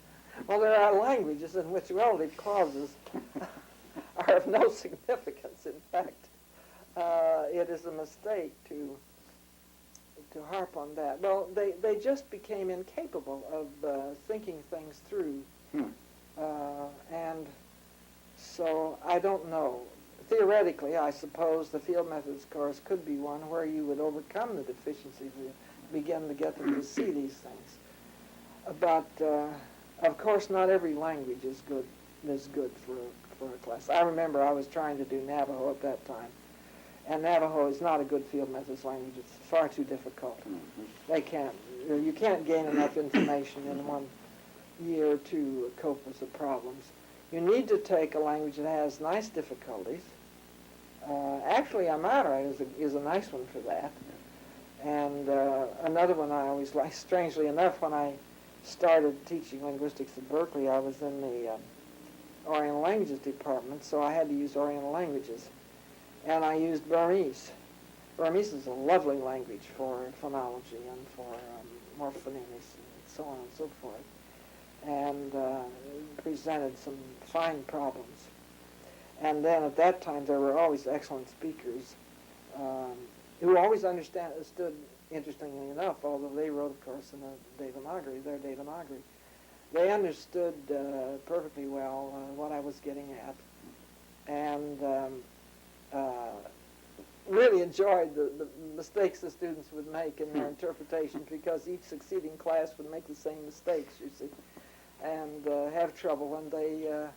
Well, there are languages in which relative clauses are of no significance. In fact, it is a mistake to harp on that. Well, they just became incapable of thinking things through. And so I don't know. Theoretically, I suppose the field methods course could be one where you would overcome the deficiencies and begin to get them to see these things. But of course, not every language is good for a class. I remember I was trying to do Navajo at that time, and Navajo is not a good field methods language. It's far too difficult. You can't gain enough information in 1 year or two to cope with the problems. You need to take a language that has nice difficulties. Actually, Amara is a nice one for that. And another one I always like, strangely enough, when I started teaching linguistics at Berkeley, I was in the Oriental Languages department, so I had to use Oriental languages. And I used Burmese. Burmese is a lovely language for phonology and for morphonemics and so on and so forth. And presented some fine problems. And then at that time there were always excellent speakers who always understood, interestingly enough, although they wrote, of course, in their Devanagari. They understood perfectly well what I was getting at, and really enjoyed the mistakes the students would make in their interpretation, because each succeeding class would make the same mistakes, you see, and have trouble when they, of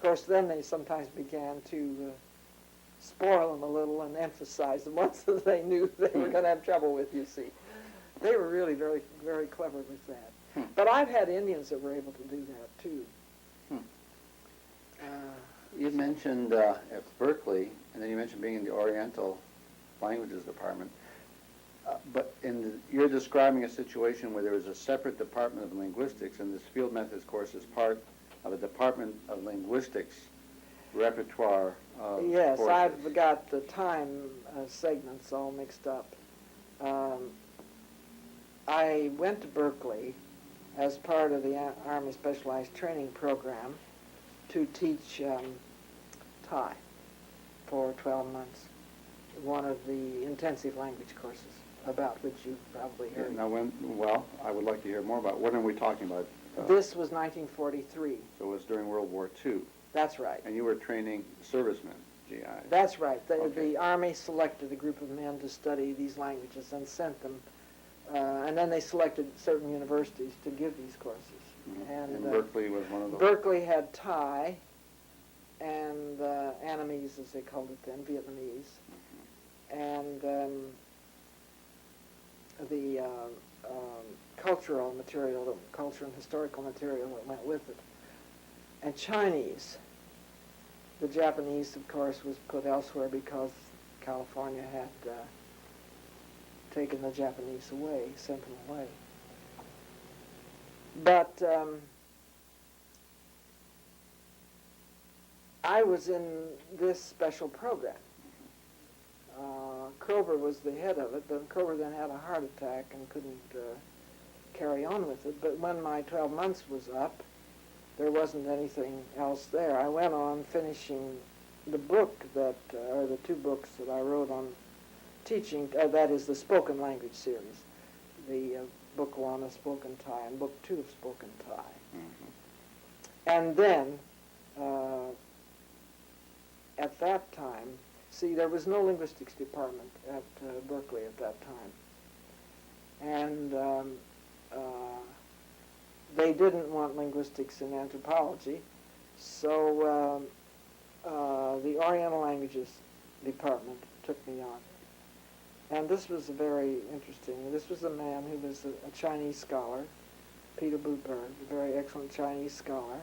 course, then they sometimes began to spoil them a little and emphasize the ones that they knew they were going to have trouble with, you see. They were really very, very clever with that. But I've had Indians that were able to do that, too.
You mentioned at Berkeley, and then you mentioned being in the Oriental Languages Department. But you're describing a situation where there was a separate Department of Linguistics, and this field methods course is part of a Department of Linguistics repertoire of
Yes,
courses.
I've got the time segments all mixed up. I went to Berkeley as part of the Army Specialized Training Program, to teach Thai for 12 months, one of the intensive language courses about which you've probably heard.
Now, well, I would like to hear more about, when are we talking about?
This was 1943.
So it was during World War II.
That's right.
And you were training servicemen, GIs.
That's right.
Okay.
The Army selected a group of men to study these languages and sent them, and then they selected certain universities to give these courses.
Mm-hmm. And Berkeley was one of those?
Berkeley had Thai and Annamese, as they called it then, Vietnamese. Mm-hmm. And the cultural material, culture and historical material that went with it. And Chinese. The Japanese, of course, was put elsewhere because California had taken the Japanese away, sent them away. But I was in this special program. Kroeber was the head of it, but Kroeber then had a heart attack and couldn't carry on with it. But when my 12 months was up, there wasn't anything else there. I went on finishing the book that, or the 2 books that I wrote on teaching, that is the spoken language series. The book 1 of spoken Thai and book 2 of spoken Thai. Mm-hmm. And then, at that time, see, there was no linguistics department at Berkeley at that time. And they didn't want linguistics in anthropology, so the Oriental Languages department took me on. And this was very interesting. This was a man who was a Chinese scholar, Peter Bootberg, a very excellent Chinese scholar.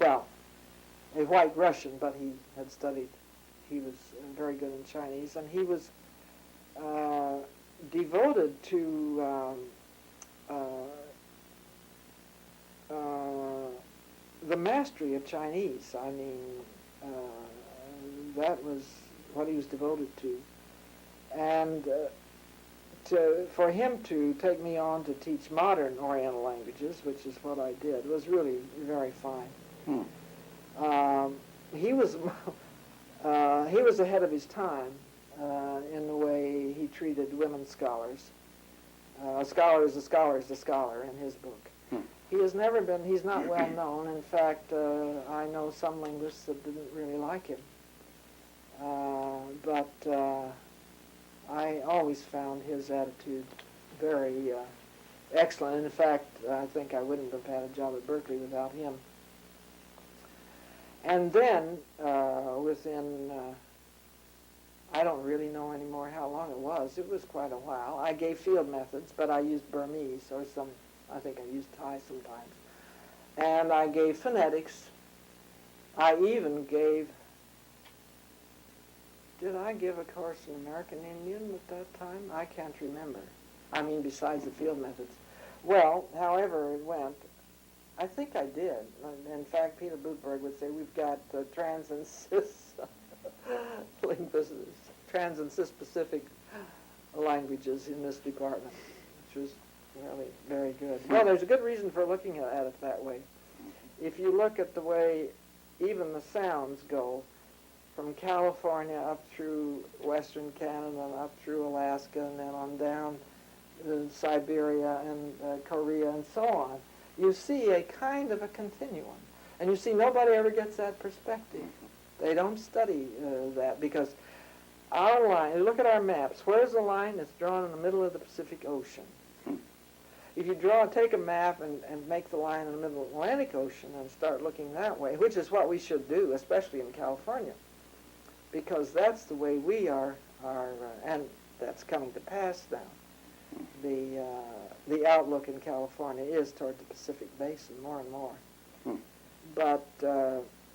Well, a white Russian, but he had studied. He was very good in Chinese, and he was devoted to the mastery of Chinese. I mean, that was what he was devoted to. And for him to take me on to teach modern Oriental languages, which is what I did, was really very fine. He was ahead of his time in the way he treated women scholars. A scholar is a scholar is a scholar in his book. He has never been, he's not well known. In fact, I know some linguists that didn't really like him. But I always found his attitude very excellent. In fact, I think I wouldn't have had a job at Berkeley without him. And then, within, I don't really know anymore how long it was. It was quite a while. I gave field methods, but I used Burmese or I think I used Thai sometimes. And I gave phonetics. I even gave, did I give a course in American Indian at that time? I can't remember. I mean, besides the field methods. Well, however it went, I think I did. In fact, Peter Bootberg would say we've got trans and cis linguists, trans and cis-Pacific languages in this department, which was really very good. Well, there's a good reason for looking at it that way. If you look at the way even the sounds go, from California up through western Canada, up through Alaska, and then on down to Siberia and Korea and so on, you see a kind of a continuum. And you see nobody ever gets that perspective. They don't study that because our line, look at our maps. Where's the line that's drawn in the middle of the Pacific Ocean? If you take a map and make the line in the middle of the Atlantic Ocean and start looking that way, which is what we should do, especially in California, because that's the way we are and that's coming to pass now. The outlook in California is toward the Pacific Basin more and more. But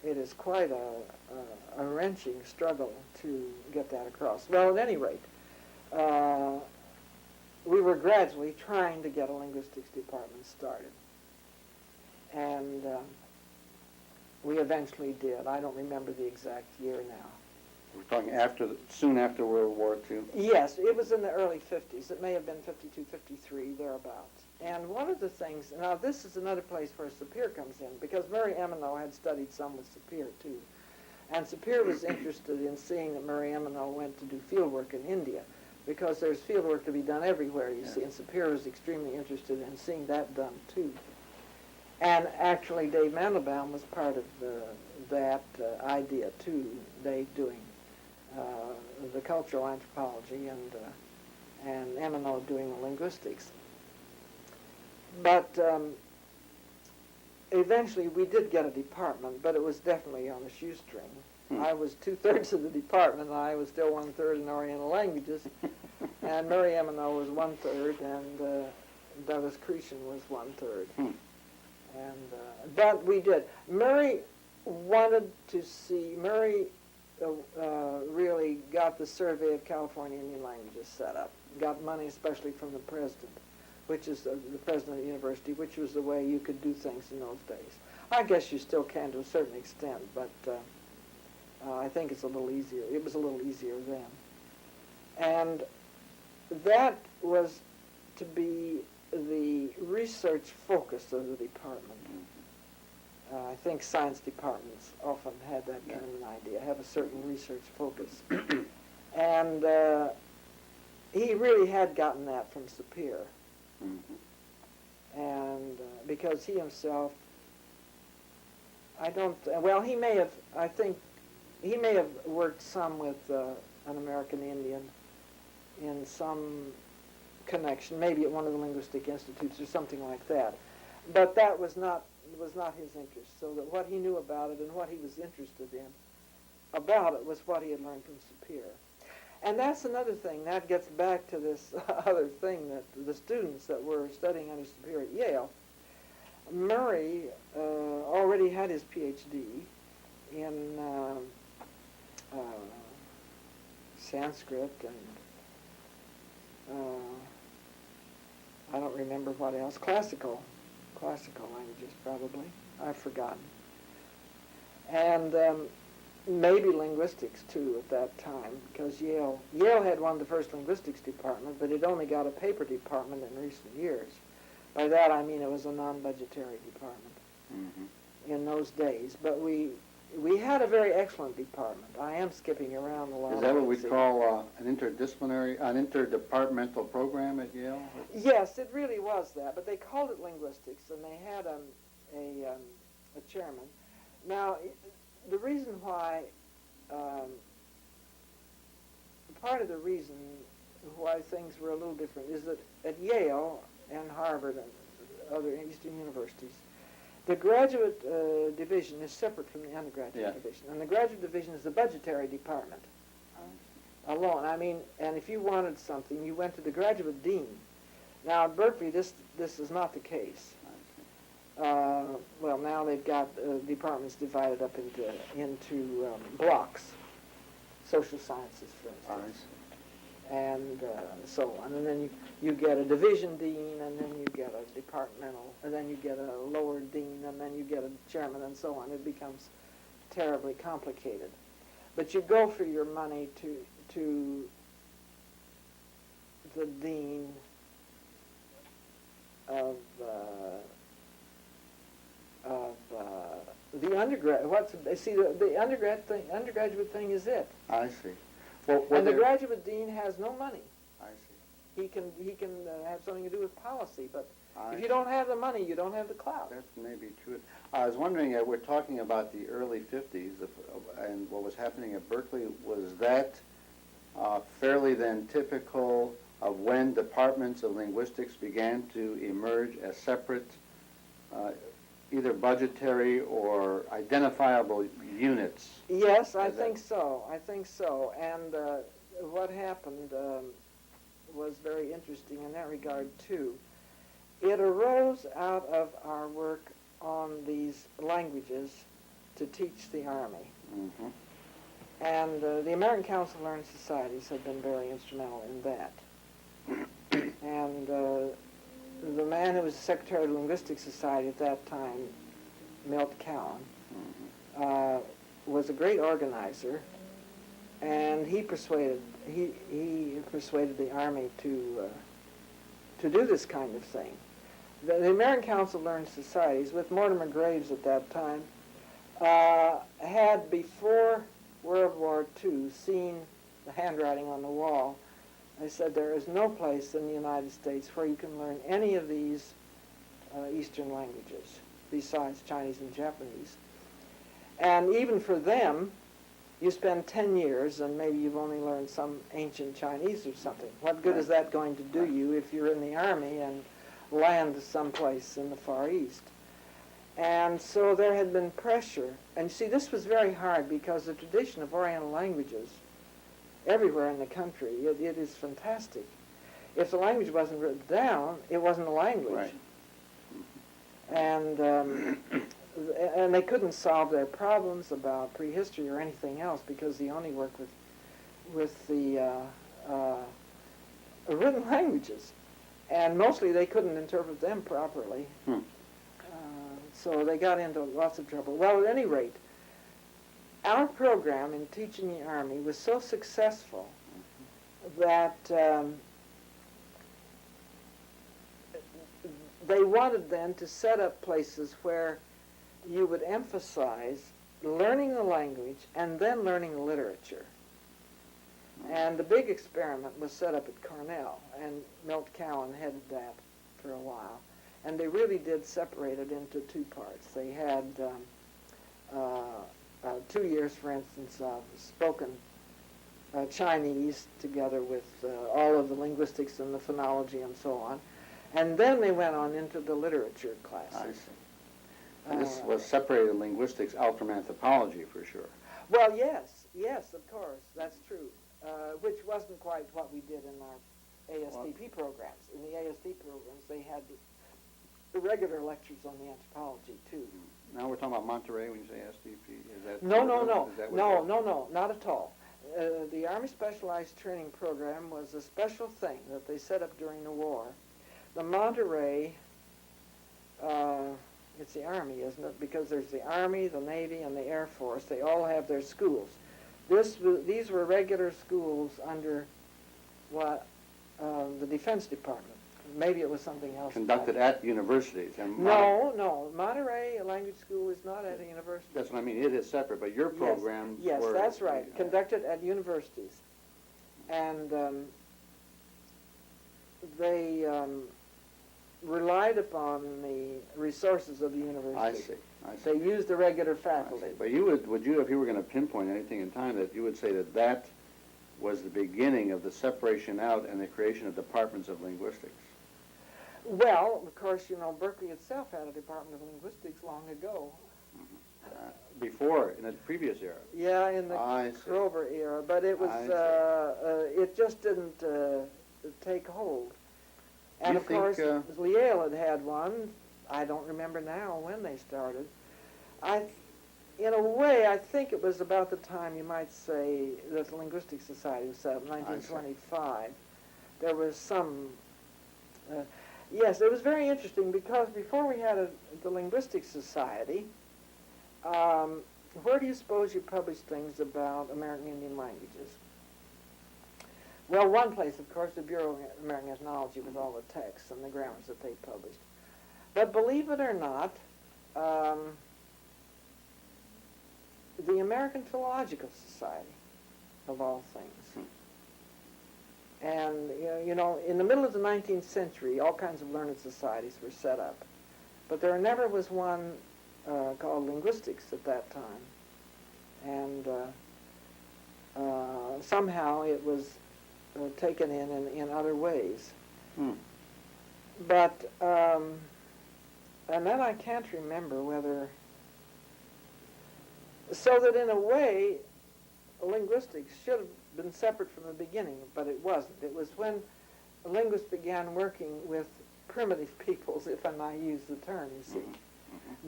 it is quite a wrenching struggle to get that across. Well, at any rate, we were gradually trying to get a linguistics department started. And we eventually did. I don't remember the exact year now.
We're talking soon after World War II.
Yes, it was in the early 50s. It may have been 52, 53, thereabouts. And one of the things, now this is another place where Sapir comes in, because Mary Emanuel had studied some with Sapir too. And Sapir was interested in seeing that Mary Emanuel went to do field work in India, because there's field work to be done everywhere, you see, and Sapir was extremely interested in seeing that done too. And actually Dave Mandelbaum was part of that idea too, Dave doing the cultural anthropology and Emanuel doing the linguistics. But eventually we did get a department, but it was definitely on a shoestring. I was 2/3 of the department, and I was still 1/3 in Oriental languages, and Mary Emanuel was 1/3, and Douglas Cretion was 1/3. And but we did. Mary wanted to see. Mary really got the Survey of California Indian Languages set up. Got money especially from the president, which is the president of the university, which was the way you could do things in those days. I guess you still can to a certain extent, but I think it's a little easier. It was a little easier then. And that was to be the research focus of the department. I think science departments often had that kind of an idea, have a certain research focus. And he really had gotten that from Sapir. And because he himself, he may have, I think, he may have worked some with an American Indian in some connection, maybe at one of the linguistic institutes or something like that. But that was not his interest. So that what he knew about it and what he was interested in about it was what he had learned from Sapir. And that's another thing. That gets back to this other thing that the students that were studying under Sapir at Yale, Murray already had his PhD in Sanskrit and I don't remember what else. Classical languages, probably. I've forgotten. And maybe linguistics, too, at that time, because Yale had one of the first linguistics departments, but it only got a paper department in recent years. By that, I mean it was a non-budgetary department in those days. But we had a very excellent department. I am skipping around a lot.
Is that what we call an interdepartmental program at Yale?
Yes, it really was that, but they called it linguistics, and they had a chairman. Now, the reason why, part of the reason why things were a little different is that at Yale and Harvard and other Eastern universities, the graduate division is separate from the undergraduate division, and the graduate division is the budgetary department alone. I mean, and if you wanted something, you went to the graduate dean. Now at Berkeley, this is not the case. Well, now they've got departments divided up into blocks, social sciences, for instance, and so on. And then you get a division dean, and then you get a departmental, and then you get a lower dean, and then you get a chairman, and so on. It becomes terribly complicated. But you go for your money to the dean of the undergrad. The undergraduate thing is it.
I see.
And the graduate dean has no money.
I see.
He can have something to do with policy, but if you don't have the money, you don't have the clout.
That may be true. I was wondering, we're talking about the early 50s, and what was happening at Berkeley, was that fairly then typical of when departments of linguistics began to emerge as separate, either budgetary or identifiable units?
Yes, I think so. And what happened was very interesting in that regard, too. It arose out of our work on these languages to teach the Army. And the American Council of Learned Societies have been very instrumental in that. And the man who was the Secretary of the Linguistic Society at that time, Milt Cowan, was a great organizer and he persuaded the Army to do this kind of thing. The American Council of Learned Societies, with Mortimer Graves at that time, had before World War II seen the handwriting on the wall. They said there is no place in the United States where you can learn any of these Eastern languages besides Chinese and Japanese. And even for them, you spend 10 years and maybe you've only learned some ancient Chinese or something. What good is that going to do you if you're in the Army and land someplace in the Far East? And so there had been pressure. And see, this was very hard because the tradition of Oriental languages everywhere in the country, it is fantastic. If the language wasn't written down, it wasn't a language.
Right.
And they couldn't solve their problems about prehistory or anything else because they only worked with the written languages. And mostly they couldn't interpret them properly. So they got into lots of trouble. Well, at any rate, our program in teaching the Army was so successful that they wanted then to set up places where you would emphasize learning the language and then learning the literature. And the big experiment was set up at Cornell, and Milt Cowan headed that for a while. And they really did separate it into two parts. They had 2 years, for instance, of spoken Chinese together with all of the linguistics and the phonology and so on. And then they went on into the literature classes.
I see. And this was separated linguistics out from anthropology, for sure.
Well, yes, of course, that's true, which wasn't quite what we did in our ASDP programs. In the ASD programs, they had the regular lectures on the anthropology, too.
Now we're talking about Monterey when you say SDP. Is that
No, not at all. The Army Specialized Training Program was a special thing that they set up during the war. The Monterey, it's the Army, isn't it? Because there's the Army, the Navy, and the Air Force. They all have their schools. These were regular schools under the Defense Department. Maybe it was something else.
Conducted at universities. And
No. Monterey Language School is not at a university.
That's what I mean. It is separate, but your programs
Yes,
were...
that's right. Conducted at universities. And they relied upon the resources of the university.
I see.
They used the regular faculty.
But you would you, if you were going to pinpoint anything in time, that you would say that that was the beginning of the separation out and the creation of departments of linguistics?
Well, of course, Berkeley itself had a Department of Linguistics long ago.
Before, in the previous era?
Yeah, in the Kroeber era, but it was, it just didn't take hold. And of course, Yale had one. I don't remember now when they started. In a way, I think it was about the time, you might say, that the Linguistics Society was set up, 1925. There was some... yes, it was very interesting because before we had the Linguistics Society, where do you suppose you published things about American Indian languages? Well, one place, of course, the Bureau of American Ethnology with all the texts and the grammars that they published. But believe it or not, the American Philological Society, of all things. And, in the middle of the 19th century, all kinds of learned societies were set up. But there never was one called linguistics at that time. And somehow it was taken in other ways. But, and then I can't remember whether... So that in a way, linguistics should have been separate from the beginning, but it wasn't. It was when linguists began working with primitive peoples, if I might use the term, you see.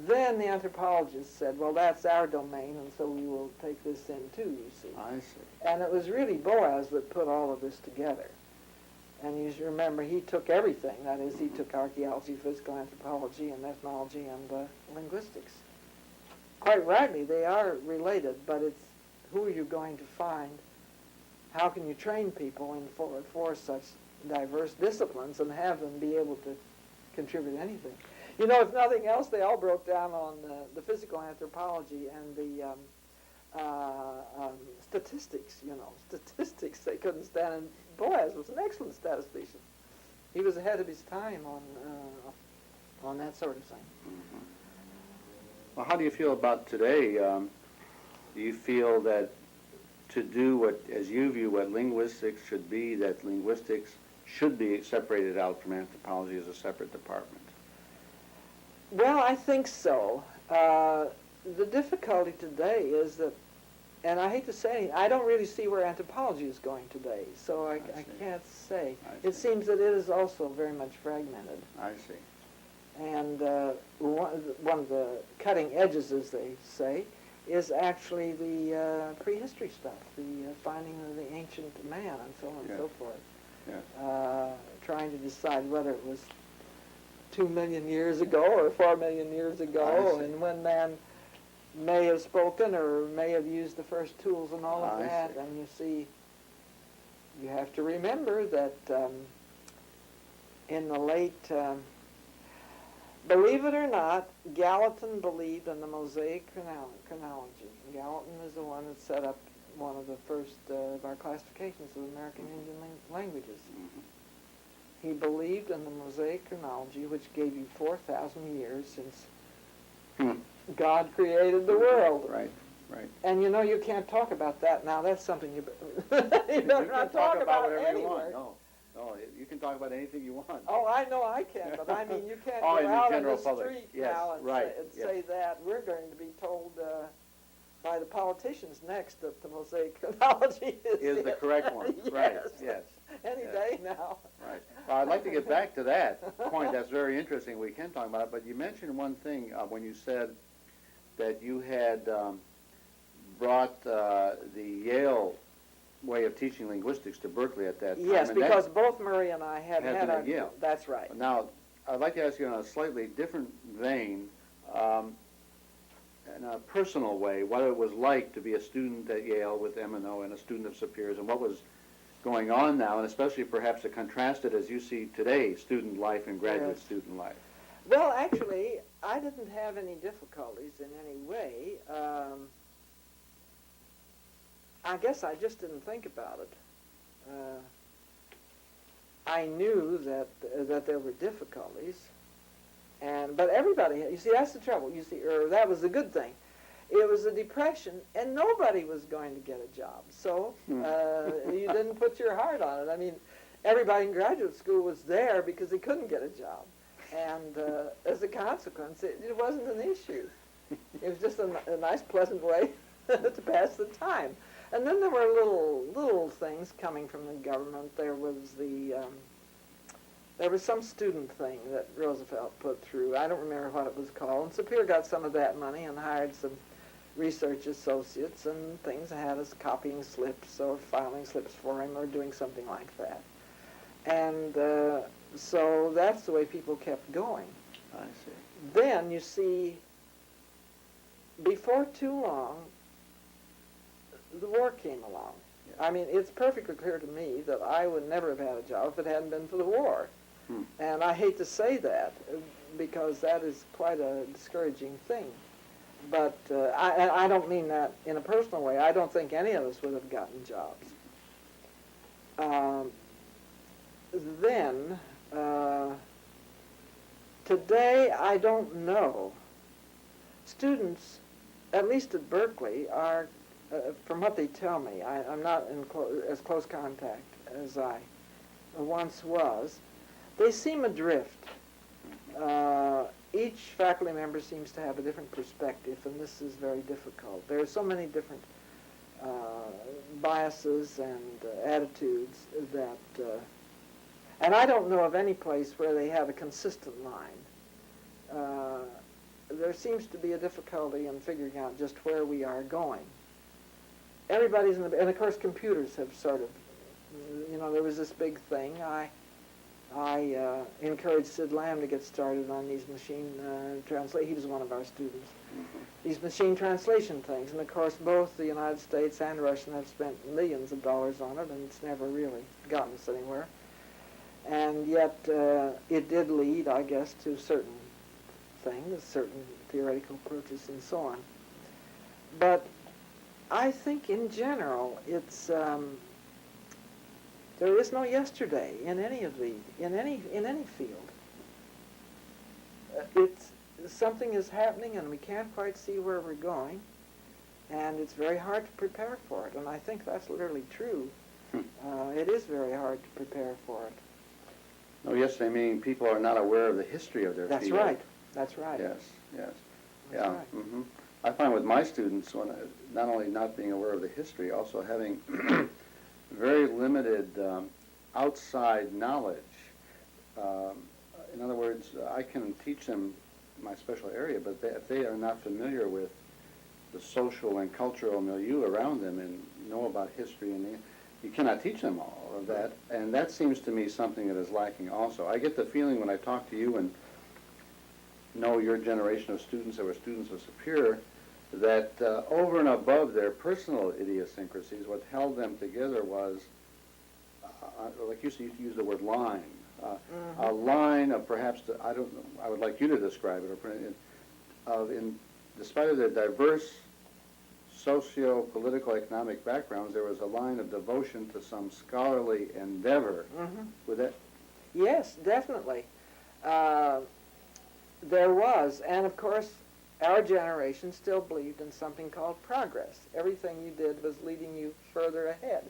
Then the anthropologists said, well, that's our domain, and so we will take this in too, you see.
I see.
And it was really Boas that put all of this together. And you should remember, he took everything. That is, he took archaeology, physical anthropology, and ethnology, and linguistics. Quite rightly, they are related, but it's who are you going to find how can you train people in for such diverse disciplines and have them be able to contribute anything? You know, if nothing else, they all broke down on the physical anthropology and the statistics, you know. Statistics they couldn't stand, and Boas was an excellent statistician. He was ahead of his time on that sort of thing.
Mm-hmm. Well, how do you feel about today? Do you feel that to do what, as you view what linguistics should be, that linguistics should be separated out from anthropology as a separate department?
Well, I think so. The difficulty today is that, and I hate to say, I don't really see where anthropology is going today, so I can't say. It seems that it is also very much fragmented.
I see.
And one of the cutting edges, as they say, is actually the prehistory stuff, the finding of the ancient man and so on and so forth.
Yeah.
Trying to decide whether it was 2 million years ago or 4 million years ago, and when man may have spoken or may have used the first tools and all of that.
See.
And you see, you have to remember that in the late, believe it or not, Gallatin believed in the Mosaic chronology. Gallatin is the one that set up one of the first of our classifications of American Indian languages.
Mm-hmm.
He believed in the Mosaic chronology, which gave you 4,000 years since God created the world.
Right, right.
And you know, you can't talk about that now. That's something you better not talk about
whatever you want.
anywhere.
No, you can talk about anything you want.
Oh, I know I can, but I mean, you can't
Oh,
go
in the
out on
general
the
public.
street
Yes,
now and,
right,
say that. We're going to be told by the politicians next that the Mosaic chronology
is the correct one.
Yes.
Right, yes.
Any
Yes.
day now.
Right. Well, I'd like to get back to that point. That's very interesting. We can talk about it. But you mentioned one thing when you said that you had brought the Yale way of teaching linguistics to Berkeley at that time.
Yes,
and
because both Murray and I had
been
our...
at Yale.
That's right.
Now, I'd like to ask you in a slightly different vein, in a personal way, what it was like to be a student at Yale with M&O and a student of Sapir's, and what was going on now, and especially perhaps to contrast it as you see today, student life and graduate student life.
Well, actually, I didn't have any difficulties in any way. I guess I just didn't think about it. I knew that there were difficulties, but everybody, you see, that's the trouble. You see, that was the good thing. It was a depression, and nobody was going to get a job. So you didn't put your heart on it. I mean, everybody in graduate school was there because they couldn't get a job. And as a consequence, it wasn't an issue. It was just a nice, pleasant way to pass the time. And then there were little things coming from the government. There was some student thing that Roosevelt put through. I don't remember what it was called. And Sapir got some of that money and hired some research associates and things, had us copying slips or filing slips for him or doing something like that. And so that's the way people kept going.
I see.
Then, you see, before too long, the war came along. Yeah. I mean, it's perfectly clear to me that I would never have had a job if it hadn't been for the war. And I hate to say that because that is quite a discouraging thing. But I don't mean that in a personal way. I don't think any of us would have gotten jobs. Then, today, I don't know. Students, at least at Berkeley, are, from what they tell me, I'm not in as close contact as I once was, they seem adrift. Each faculty member seems to have a different perspective, and this is very difficult. There are so many different biases and attitudes that, and I don't know of any place where they have a consistent line. There seems to be a difficulty in figuring out just where we are going. Everybody's in the, and of course computers have sort of, you know, there was this big thing. I encouraged Sid Lamb to get started on these machine translation. He was one of our students. These machine translation things, and of course both the United States and Russia have spent millions of dollars on it, and it's never really gotten us anywhere. And yet it did lead, I guess, to certain things, certain theoretical approaches and so on. But I think in general it's there is no yesterday in any of the in any field. It's something is happening and we can't quite see where we're going, and it's very hard to prepare for it. And I think that's literally true. It is very hard to prepare for it.
No, yesterday meaning people are not aware of the history of their
That's
field.
right. That's right.
Yes, yes.
That's
Yeah.
right.
Mm-hmm. I find with my students, when not only not being aware of the history, also having very limited outside knowledge. In other words, I can teach them my special area, but if they are not familiar with the social and cultural milieu around them and know about history, and you cannot teach them all of that, and that seems to me something that is lacking also. I get the feeling when I talk to you and know your generation of students that were students of Sapir, that over and above their personal idiosyncrasies, what held them together was, like you used the word line, a line of perhaps, I would like you to describe it, despite of their diverse socio-political economic backgrounds, there was a line of devotion to some scholarly endeavor. With that?
Yes, definitely. There was, and of course, our generation still believed in something called progress. Everything you did was leading you further ahead,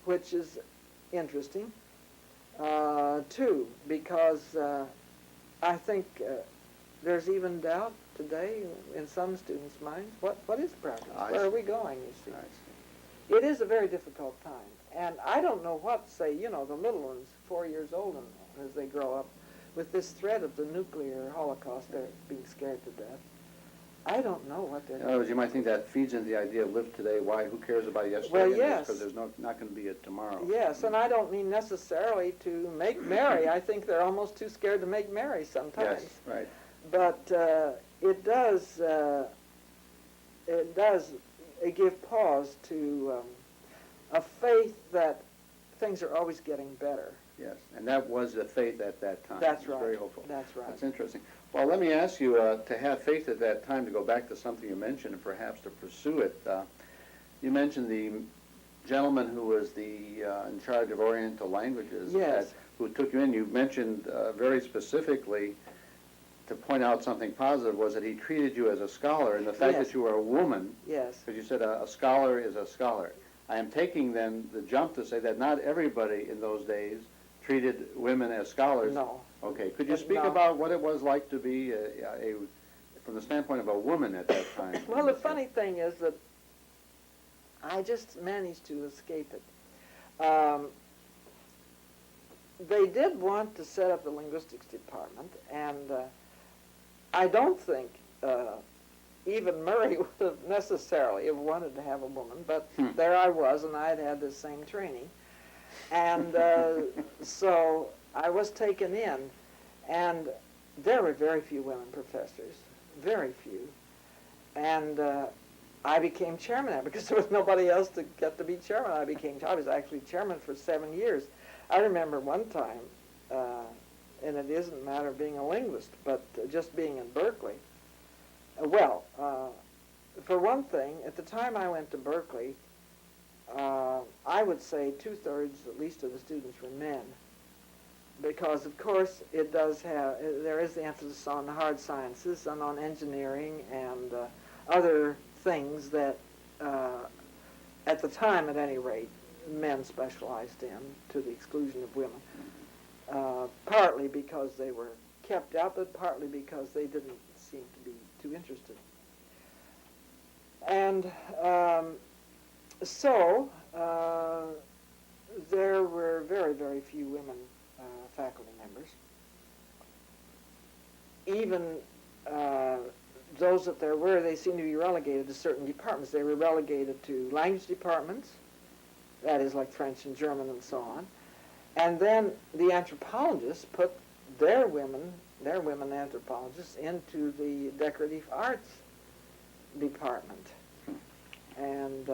which is interesting, too, because I think there's even doubt today in some students' minds, what is progress? Where are we going, you see? It is a very difficult time, and I don't know what, say, the little ones, 4 years old, and as they grow up, with this threat of the nuclear holocaust, they're being scared to death. I don't know what they're
In other words, you might think that feeds into the idea of live today. Why? Who cares about yesterday?
Well, yes.
Because there's not going to be a tomorrow.
Yes, and I don't mean necessarily to make merry. I think they're almost too scared to make merry sometimes.
Yes, right.
But it does give pause to a faith that things are always getting better.
Yes, and that was the faith at that time.
That's
It was
right.
very hopeful.
That's right.
That's interesting. Well, let me ask you, to have faith at that time, to go back to something you mentioned, and perhaps to pursue it. You mentioned the gentleman who was in charge of Oriental languages.
Yes.
Who took you in. You mentioned very specifically, to point out something positive, was that he treated you as a scholar, and the fact
Yes.
that you were a woman,
Yes.
because you said a scholar is a scholar. I am taking then the jump to say that not everybody in those days treated women as scholars.
No.
Okay. Could you speak
No.
about what it was like to be from the standpoint of a woman at that time?
Well, the funny thing is that I just managed to escape it. They did want to set up the linguistics department, and I don't think even Murray would have necessarily have wanted to have a woman, but there I was, and I had had the same training. And so I was taken in, and there were very few women professors, very few. And I became chairman now because there was nobody else to get to be chairman. I was actually chairman for 7 years. I remember one time, and it isn't a matter of being a linguist, but just being in Berkeley. For one thing, at the time I went to Berkeley, I would say 2/3 at least of the students were men, because of course there is the emphasis on the hard sciences and on engineering and other things that at the time at any rate men specialized in to the exclusion of women, partly because they were kept out, but partly because they didn't seem to be too interested. And so there were very, very few women faculty members. Even those that there were, they seemed to be relegated to certain departments. They were relegated to language departments, that is like French and German and so on. And then the anthropologists put their women anthropologists into the decorative arts department. And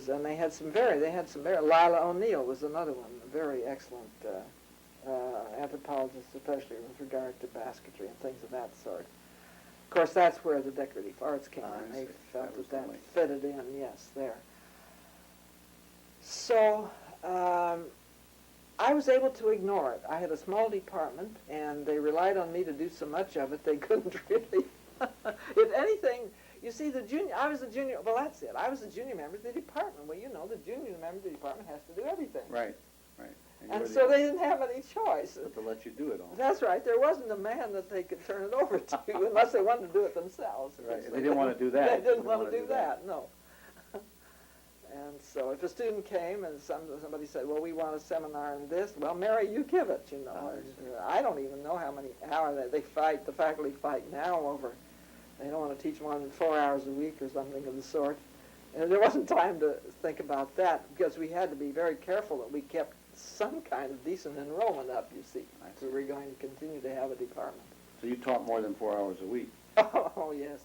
and they had some very, Lila O'Neill was another one, a very excellent anthropologist, especially with regard to basketry and things of that sort. Of course, that's where the decorative arts came in. They felt that fitted in, yes, there. So I was able to ignore it. I had a small department, and they relied on me to do so much of it, they couldn't really. If anything, you see, I was the junior, well, that's it. I was the junior member of the department. Well, you know, the junior member of the department has to do everything.
Right.
And so they didn't have any choice.
But to let you do it all.
That's right. There wasn't a man that they could turn it over to unless they wanted to do it themselves.
Right. They didn't want to do that.
They didn't want to do that, no. And so if a student came and somebody said, well, we want a seminar in this, well, Mary, you give it, you know. I don't even know how they fight, the faculty fight now over, they don't want to teach more than 4 hours a week or something of the sort. And there wasn't time to think about that because we had to be very careful that we kept some kind of decent enrollment up, you see. So we're going to continue to have a department.
So you taught more than 4 hours a week?
Oh, yes.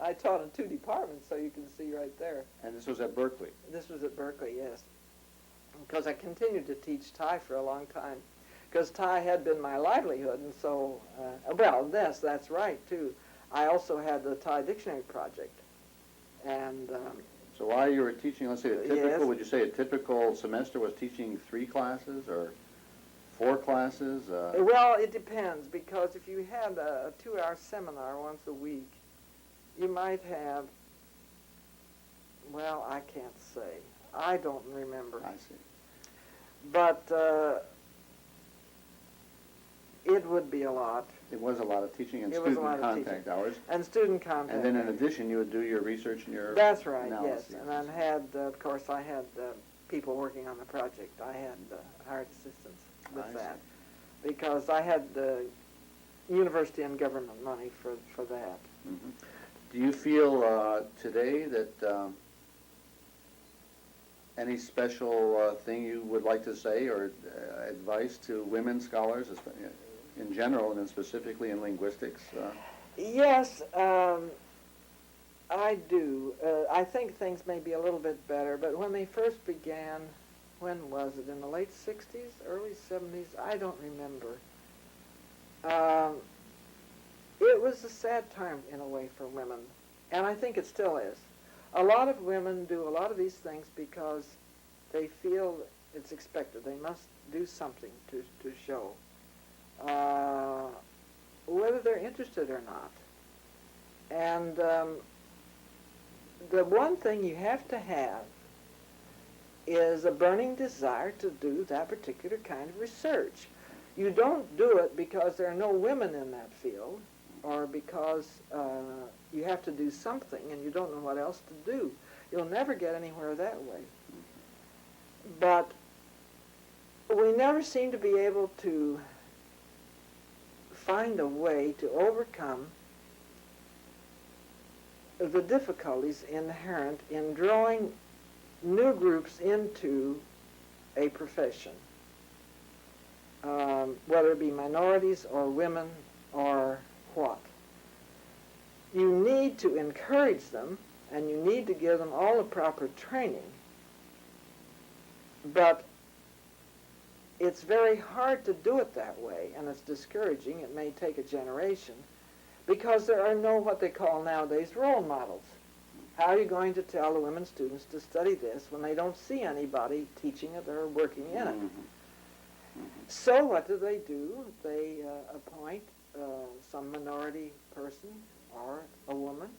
I taught in 2 departments, so you can see right there.
And this was at Berkeley?
This was at Berkeley, yes. Because I continued to teach Thai for a long time. Because Thai had been my livelihood, and so, that's right, too. I also had the Thai Dictionary Project. And
so while you were teaching, let's say
yes.
would you say a typical semester was teaching 3 classes or 4 classes?
Well, it depends, because if you had a 2-hour seminar once a week, you might have, well, I can't say. I don't remember.
I see.
But it would be a lot.
It was a lot of teaching and
It was a
student
lot of
contact
teaching.
hours.
And student contact.
And then in addition, you would do your research and your
That's right,
analysis.
yes. And I had, of course, I had people working on the project. I had hired assistants with that. Because I had the university and government money for that.
Mm-hmm. Do you feel today that any special thing you would like to say or advice to women scholars in general and then specifically in linguistics?
Yes, I do. I think things may be a little bit better, but when they first began, when was it, in the late 60s, early 70s? I don't remember. It was a sad time, in a way, for women, and I think it still is. A lot of women do a lot of these things because they feel it's expected. They must do something to show, whether they're interested or not. And the one thing you have to have is a burning desire to do that particular kind of research. You don't do it because there are no women in that field, or because you have to do something and you don't know what else to do. You'll never get anywhere that way. But we never seem to be able to find a way to overcome the difficulties inherent in drawing new groups into a profession, whether it be minorities or women or what. You need to encourage them, and you need to give them all the proper training, but it's very hard to do it that way, and it's discouraging. It may take a generation, because there are no what they call nowadays role models. How are you going to tell the women students to study this when they don't see anybody teaching it or working in it? So what do? They appoint some minority person or a woman,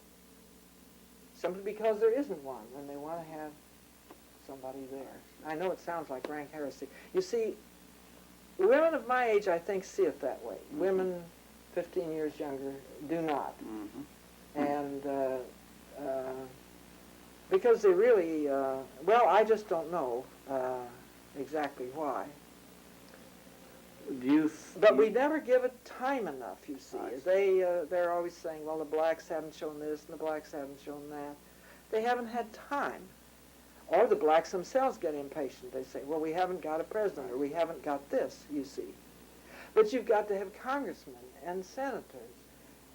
simply because there isn't one, and they want to have somebody there. I know it sounds like rank heresy. You see, women of my age, I think, see it that way. Women 15 years younger do not. And because they really, well, I just don't know exactly why. But we never give it time enough, you see. They're always saying, well, the blacks haven't shown this and the blacks haven't shown that. They haven't had time. Or the blacks themselves get impatient. They say, well, we haven't got a president, or we haven't got this, you see. But you've got to have congressmen and senators.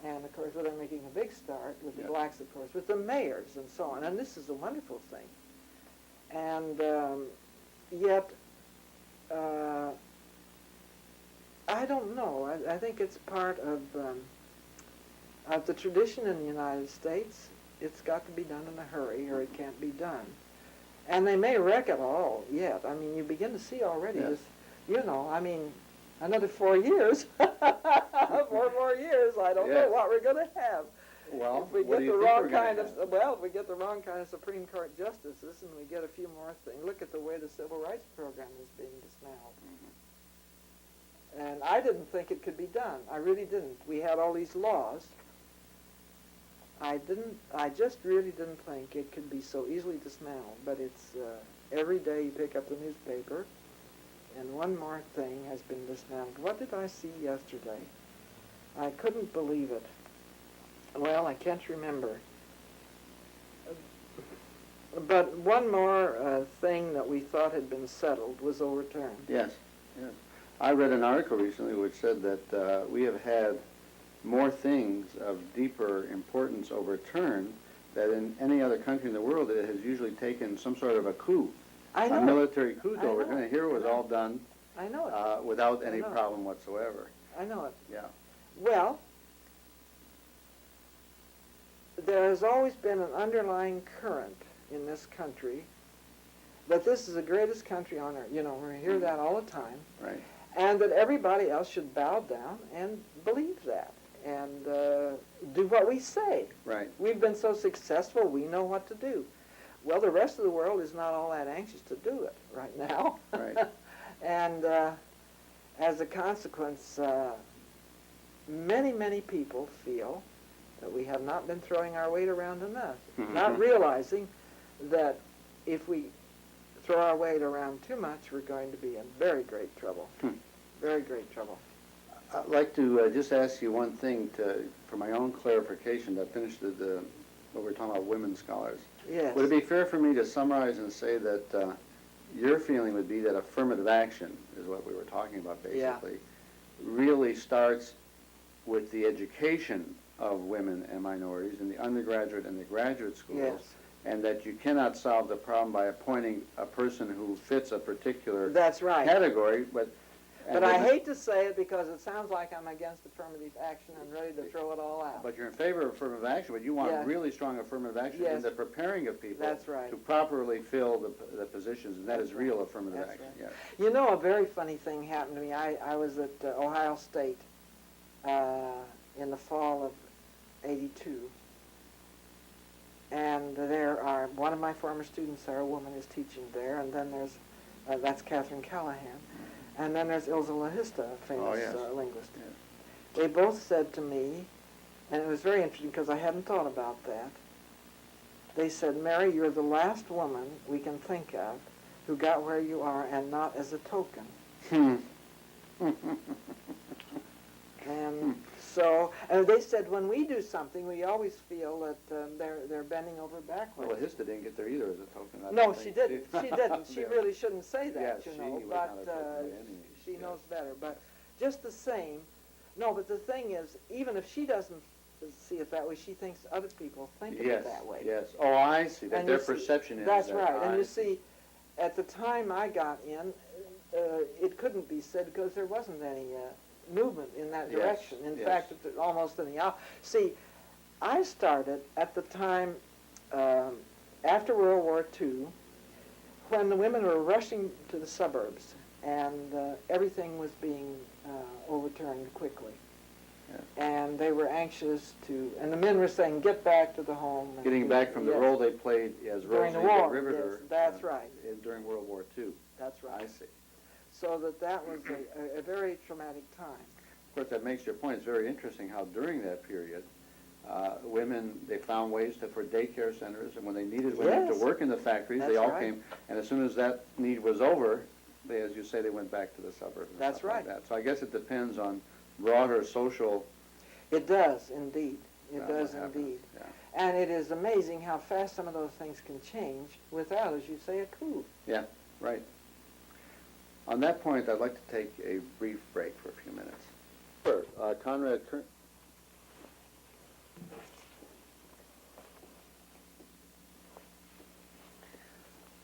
And, of course, well, they're making a big start with the blacks, of course, with the mayors and so on. And this is a wonderful thing. And yet, I don't know. I think it's part of the tradition in the United States. It's got to be done in a hurry, or it can't be done. And they may wreck it all yet. I mean, you begin to see already this, you know, I mean, another 4 years, 4 more years, I don't know what we're going to have.
Well,
if we get the wrong kind of, if we get the wrong kind of Supreme Court justices and we get a few more things, look at the way the Civil Rights Program is being dismantled. And I didn't think it could be done. I really didn't. We had all these laws. I just really didn't think it could be so easily dismantled. But it's, every day you pick up the newspaper, and one more thing has been dismantled. What did I see yesterday? I couldn't believe it. Well, I can't remember. But one more thing that we thought had been settled was overturned.
Yes, yes. I read an article recently which said that we have had more things of deeper importance overturned than in any other country in the world. It has usually taken some sort of a coup, a military coup to overturn it. Here it was all done without any problem whatsoever.
I know it.
Yeah.
Well, there has always been an underlying current in this country that this is the greatest country on earth. You know, we hear that all the time.
Right.
And that everybody else should bow down and believe that and do what we say.
Right.
We've been so successful, we know what to do. Well, the rest of the world is not all that anxious to do it right now.
Right.
And as a consequence, many, many people feel that we have not been throwing our weight around enough, not realizing that if we throw our weight around too much, we're going to be in very great trouble. Very great trouble.
I'd like to just ask you one thing for my own clarification to finish what we're talking about, women scholars.
Yes.
Would it be fair for me to summarize and say that your feeling would be that affirmative action is what we were talking about basically, really starts with the education of women and minorities in the undergraduate and the graduate schools,
Yes.
and that you cannot solve the problem by appointing a person who fits a particular
That's right.
category, but
I hate to say it because it sounds like I'm against affirmative action and ready to throw it all out.
But you're in favor of affirmative action, but you want really strong affirmative action in the preparing of people to properly fill the positions, and that is real affirmative action.
Right.
Yes.
You know, a very funny thing happened to me. I was at Ohio State in the fall of '82, and one of my former students there, a woman, is teaching there, and then there's, that's Catherine Callahan, and then there's Ilse Lahista, a famous linguist.
Yes.
They both said to me, and it was very interesting because I hadn't thought about that, they said, Mary, you're the last woman we can think of who got where you are and not as a token. And so, they said, when we do something, we always feel that they're bending over backwards.
Well, Lahista didn't get there either as a token.
No, she didn't. She didn't. She really shouldn't say that,
yes,
you know.
She
but
was not a token by any means.
she knows better. But just the same, no. But the thing is, even if she doesn't see it that way, she thinks other people think of it that way.
Yes. Oh, I see. That
And
their
you see,
perception is.
That's
that
right. And you
see.
see, at the time I got in, it couldn't be said because there wasn't any movement in that direction. In fact, almost in the see, I started at the time after World War II, when the women were rushing to the suburbs and everything was being overturned quickly. And they were anxious to, and the men were saying, get back to the home.
Getting back from the role they played as
during the
Rosalie
war,
the Riveter.
That's right.
During World War II.
That's right.
I see.
So that was a very traumatic time.
Of course, that makes your point. It's very interesting how during that period, women, they found ways for daycare centers, and when they needed women to work in the factories, they all came, and as soon as that need was over, they, as you say, they went back to the suburbs.
That's right.
Like that. So I guess it depends on broader social.
It does, indeed. It does
happens.
indeed.
Yeah.
And it is amazing how fast some of those things can change without, as you say, a coup.
Yeah, right. On that point, I'd like to take a brief break for a few minutes. Sure. Conrad Kern.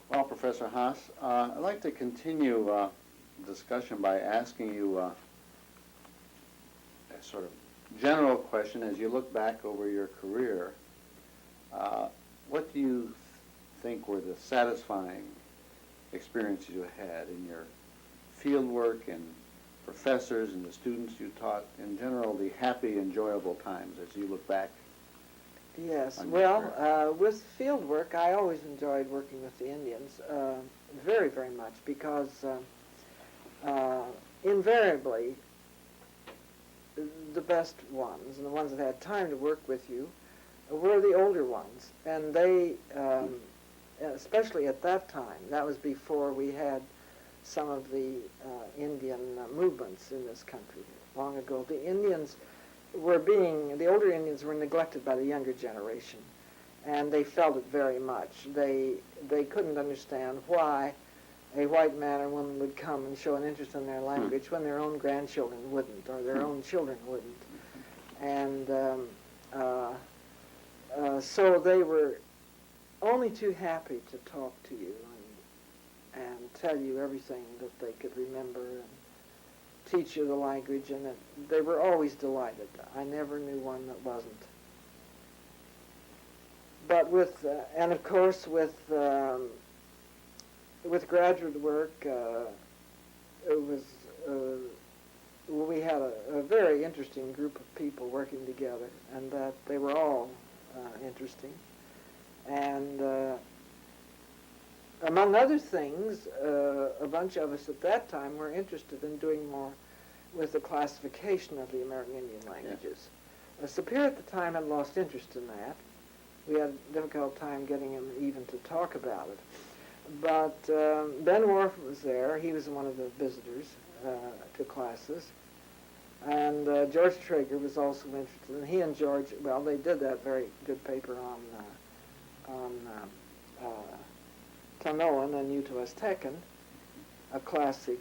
Well, Professor Haas, I'd like to continue the discussion by asking you a sort of general question as you look back over your career. What do you think were the satisfying experiences you had in your field work and professors and the students you taught, in general, the happy, enjoyable times as you look back?
Yes, well, with field work, I always enjoyed working with the Indians very, very much because invariably the best ones and the ones that had time to work with you were the older ones. And they, especially at that time, that was before we had some of the Indian movements in this country long ago. The older Indians were neglected by the younger generation, and they felt it very much. They couldn't understand why a white man or woman would come and show an interest in their language when their own grandchildren wouldn't, or their own children wouldn't. And so they were only too happy to talk to you and tell you everything that they could remember and teach you the language, and they were always delighted. I never knew one that wasn't. But and of course with graduate work, it was we had a very interesting group of people working together, and that they were all interesting. And among other things, a bunch of us at that time were interested in doing more with the classification of the American Indian languages. Yeah. Sapir at the time had lost interest in that. We had a difficult time getting him even to talk about it. But Ben Worf was there. He was one of the visitors to classes. And George Traeger was also interested. And he and George, well, they did that very good paper on Tanoan and Uto-Aztecan, a classic,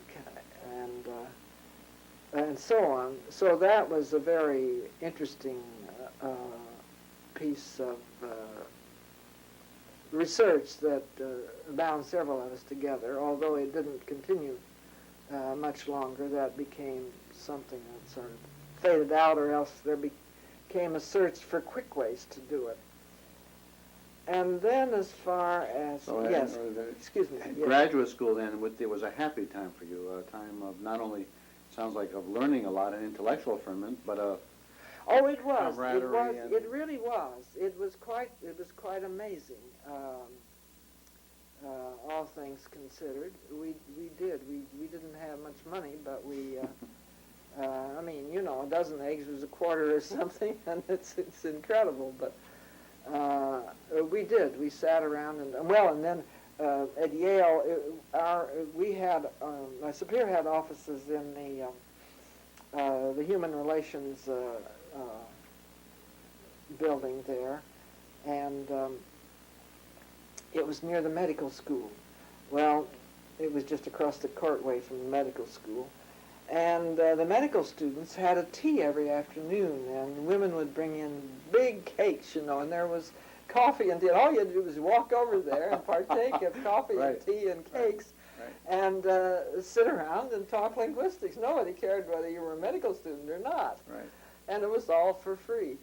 and so on. So that was a very interesting piece of research that bound several of us together. Although it didn't continue much longer, that became something that sort of faded out, or else there became a search for quick ways to do it. And then as far as, yes, excuse me.
Yes. Graduate school then, it was a happy time for you, a time of not only, sounds like, of learning a lot and intellectual ferment, but
oh, it was.
Camaraderie.
It really was. It was quite amazing. All things considered, we didn't have much money, but we. I mean, you know, a dozen eggs was a quarter or something, and it's incredible. But we did. We sat around and then at Yale, Sapir had offices in the Human Relations building there, and it was near the medical school. Well, it was just across the courtway from the medical school. And the medical students had a tea every afternoon, and women would bring in big cakes, you know, and there was coffee and tea. All you had to do was walk over there and partake of coffee
right.
and tea and cakes,
right.
and sit around and talk linguistics. Nobody cared whether you were a medical student or not.
Right.
And it was all for free.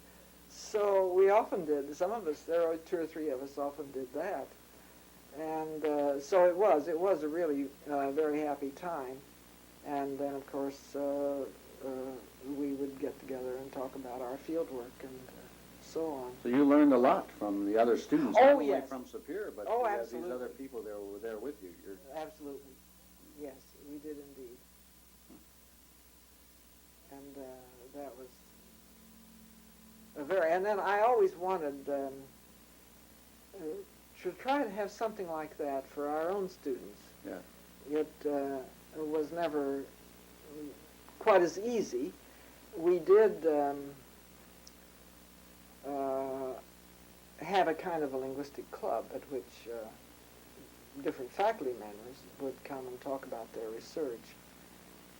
So we often did. Some of us, there were 2 or 3 of us, often did that. And so it was a really very happy time. And then, of course, we would get together and talk about our field work and so on.
So you learned a lot from the other students,
not
only
yes.
from Sapir, but these other people there were there with you.
Absolutely. Yes, we did indeed. And that was a very... And then I always wanted to try to have something like that for our own students.
Yeah.
It was never quite as easy. We did have a kind of a linguistic club at which different faculty members would come and talk about their research.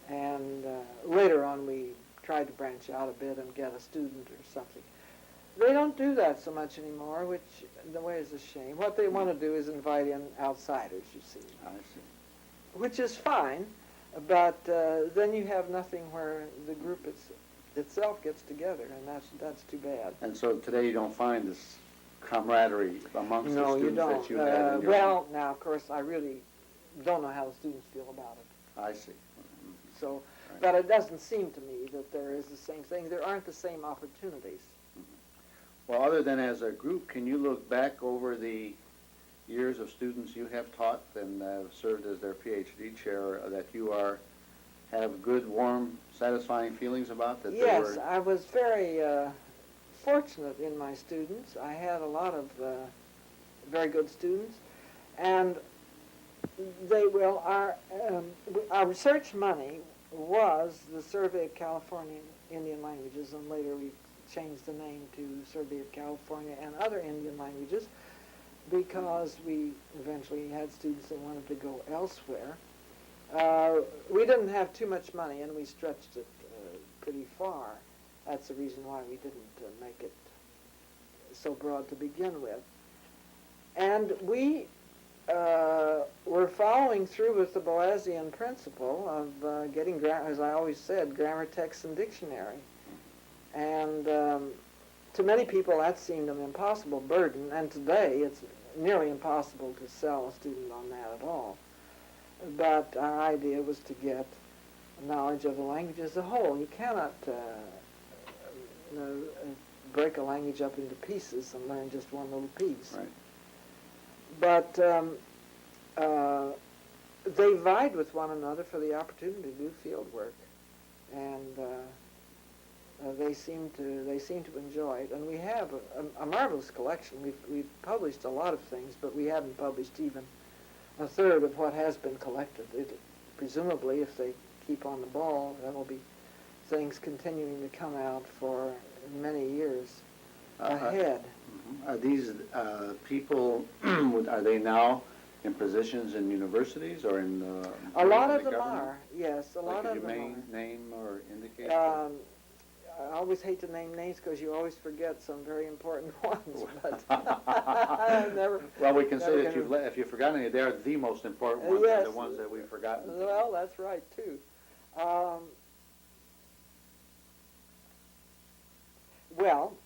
And later on we tried to branch out a bit and get a student or something. They don't do that so much anymore, which in a way is a shame. What they want to do is invite in outsiders, you see.
I see.
Which is fine, but then you have nothing where the group itself gets together, and that's too bad.
And so today you don't find this camaraderie amongst the students that you had in your...
Well, now, of course, I really don't know how the students feel about it.
I see.
So,
Right.
but it doesn't seem to me that there is the same thing. There aren't the same opportunities.
Well, other than as a group, can you look back over the years of students you have taught and served as their PhD chair that you have good, warm, satisfying feelings about? That
Yes,
they were...
I was very fortunate in my students. I had a lot of very good students, and our research money was the Survey of California Indian Languages, and later we changed the name to Survey of California and Other Indian Languages, because we eventually had students that wanted to go elsewhere. We didn't have too much money, and we stretched it pretty far. That's the reason why we didn't make it so broad to begin with. And we were following through with the Boasian principle of getting, as I always said, grammar, text, and dictionary. And to many people that seemed an impossible burden, and today it's nearly impossible to sell a student on that at all. But our idea was to get knowledge of the language as a whole. You cannot break a language up into pieces and learn just one little piece.
Right.
But they vied with one another for the opportunity to do field work, and they seem to enjoy it. And we have a marvelous collection. We've published a lot of things, but we haven't published even a third of what has been collected. Presumably, if they keep on the ball, there will be things continuing to come out for many years ahead.
Are these people, are they now in positions in universities or in
A lot
in
of
the
them
government?
are, yes, a lot of them are.
Name or indicate?
I always hate to name names because you always forget some very important ones. But I never.
Well, we can say
never
that
gonna-
if you've forgotten any, they're the most important ones,
Yes.
and the ones that we've forgotten.
Well, that's right too. Well,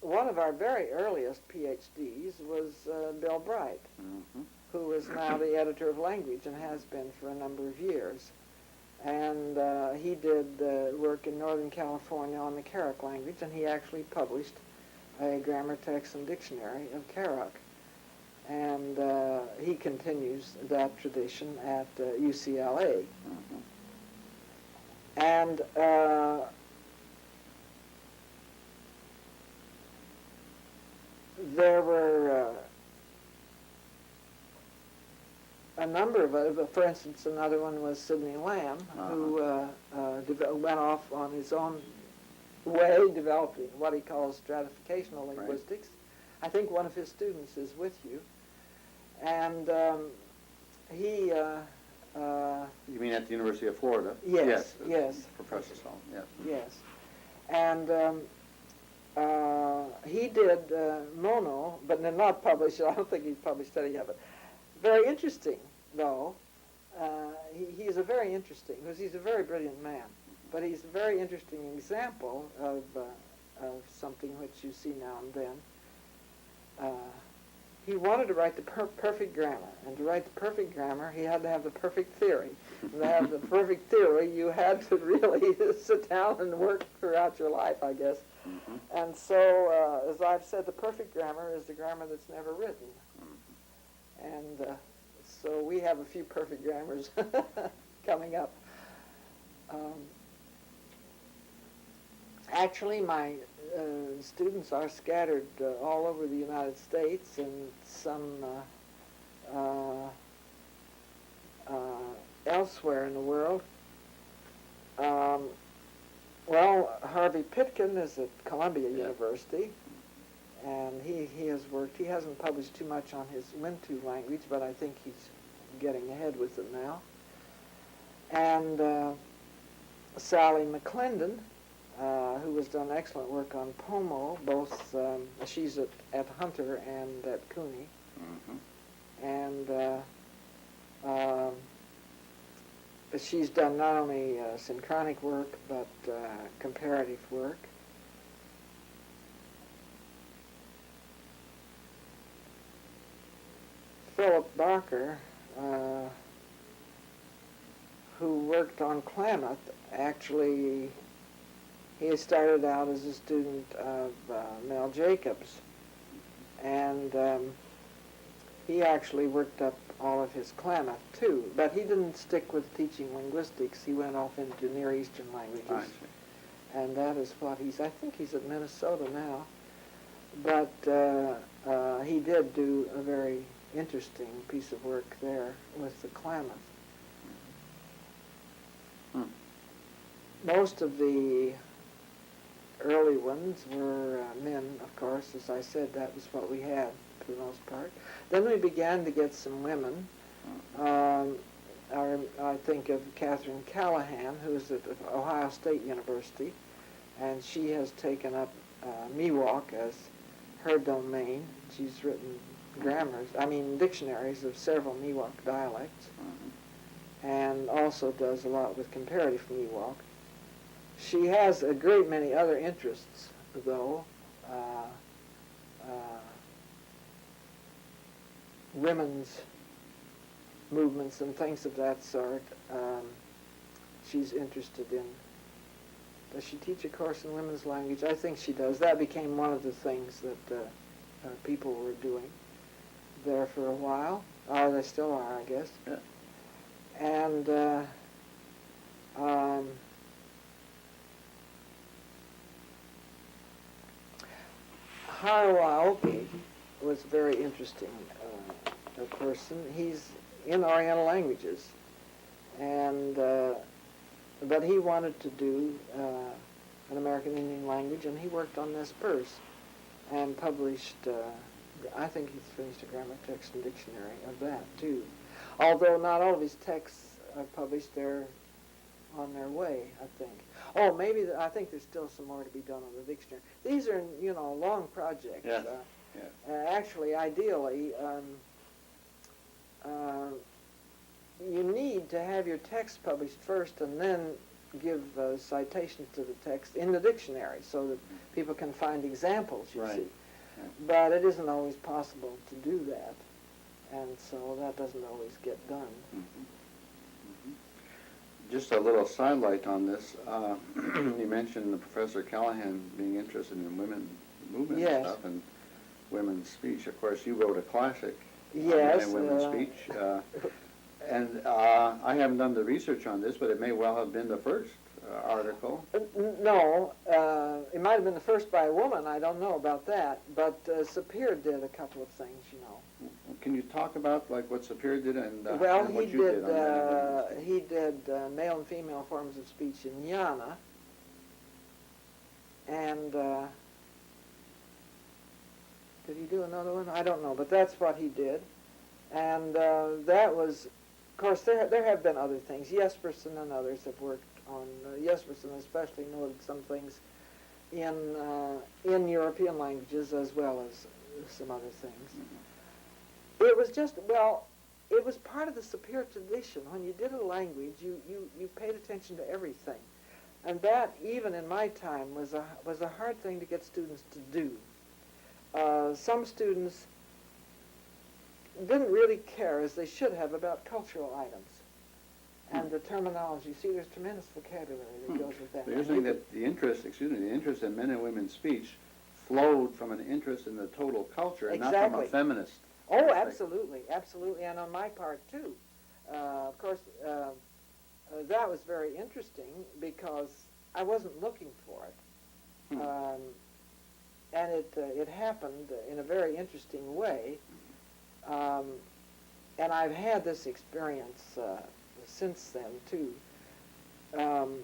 one of our very earliest PhDs was Bill Bright,
Mhm.
who is now the editor of Language and has been for a number of years. And he did work in Northern California on the Karok language, and he actually published a grammar, text, and dictionary of Karok. And he continues that tradition at UCLA.
Mhm.
And there were a number of, for instance, another one was Sidney Lamb, who went off on his own way, developing what he calls stratificational linguistics. I think one of his students is with you. And he...
You mean at the University of Florida?
Yes, yes.
Professor Solomon, yes.
Yes. And he did Mono, but not published it. I don't think he published any of it. Very interesting, though. He's a very interesting, because he's a very brilliant man, but he's a very interesting example of something which you see now and then. He wanted to write the perfect grammar, and to write the perfect grammar, he had to have the perfect theory. And to have the perfect theory, you had to really sit down and work throughout your life, I guess.
Mhm.
And so, as I've said, the perfect grammar is the grammar that's never written. And so we have a few perfect grammars coming up. Actually, my students are scattered all over the United States and some elsewhere in the world. Well, Harvey Pitkin is at Columbia University, and he has worked. He hasn't published too much on his Wintu language, but I think he's getting ahead with it now. And Sally McClendon, who has done excellent work on Pomo, both she's at Hunter and at Cooney. And she's done not only synchronic work, but comparative work. Philip Barker, who worked on Klamath, actually, he started out as a student of Mel Jacobs, and he actually worked up all of his Klamath too, but he didn't stick with teaching linguistics. He went off into Near Eastern languages, and that is what I think he's at Minnesota now, but he did do a very interesting piece of work there with the Klamath. Most of the early ones were men, of course. As I said, that was what we had for the most part. Then we began to get some women. I think of Catherine Callahan, who's at Ohio State University, and she has taken up Miwok as her domain. She's written dictionaries of several Miwok dialects, and also does a lot with comparative Miwok. She has a great many other interests, though. Women's movements and things of that sort. She's interested in. Does she teach a course in women's language? I think she does. That became one of the things that people were doing there for a while. Or they still are, I guess.
Yeah.
And Harawaoki was a very interesting person. He's in Oriental languages, and but he wanted to do an American Indian language, and he worked on Nez Perce and published. I think he's finished a grammar text and dictionary of that too. Although not all of his texts are published, they're on their way, I think. Oh, maybe I think there's still some more to be done on the dictionary. These are, long projects.
Yes.
Actually, ideally, you need to have your text published first and then give citations to the text in the dictionary so that people can find examples, you see.
Yeah.
But it isn't always possible to do that, and so that doesn't always get done.
Just a little sidelight on this. You mentioned Professor Callahan being interested in women movement
Yes.
stuff and women's speech. Of course, you wrote a classic
Yes,
on women's speech. And I haven't done the research on this, but it may well have been the first article.
No, it might have been the first by a woman. I don't know about that. But Sapir did a couple of things,
Can you talk about what Sapir did and
Well,
and what
he
you
did.
did on that?
He did male and female forms of speech in Yana, and did he do another one? I don't know, but that's what he did, and that was, of course, there have been other things. Jespersen and others have worked on. Jespersen especially noted some things in European languages as well as some other things. It was just, it was part of the Sapir tradition. When you did a language, you paid attention to everything. And that, even in my time, was a hard thing to get students to do. Some students didn't really care, as they should have, about cultural items and the terminology. See, there's tremendous vocabulary that goes with that.
So you're saying that the interest in men and women's speech flowed from an interest in the total culture, and not from a feminist.
Oh, absolutely, absolutely, and on my part, too. Of course, that was very interesting because I wasn't looking for it. And it happened in a very interesting way. And I've had this experience since then, too. And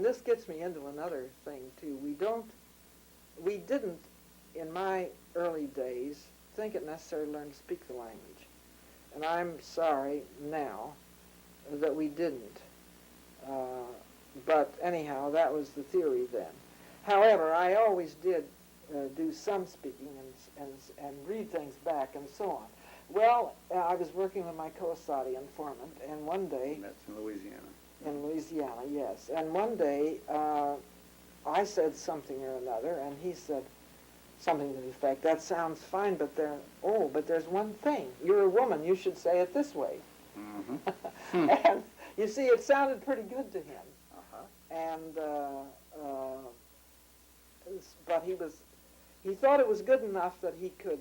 this gets me into another thing, too. We didn't in my early days, think it necessary to learn to speak the language. And I'm sorry now that we didn't. But anyhow, that was the theory then. However, I always did do some speaking and read things back and so on. Well, I was working with my co-Assadi informant, and one day...
That's in Louisiana.
In Louisiana, yes. And one day, I said something or another, and he said something to the effect, that sounds fine, but there's one thing. You're a woman, you should say it this way.
Mm-hmm.
And you see, it sounded pretty good to him. And, but he thought it was good enough that he could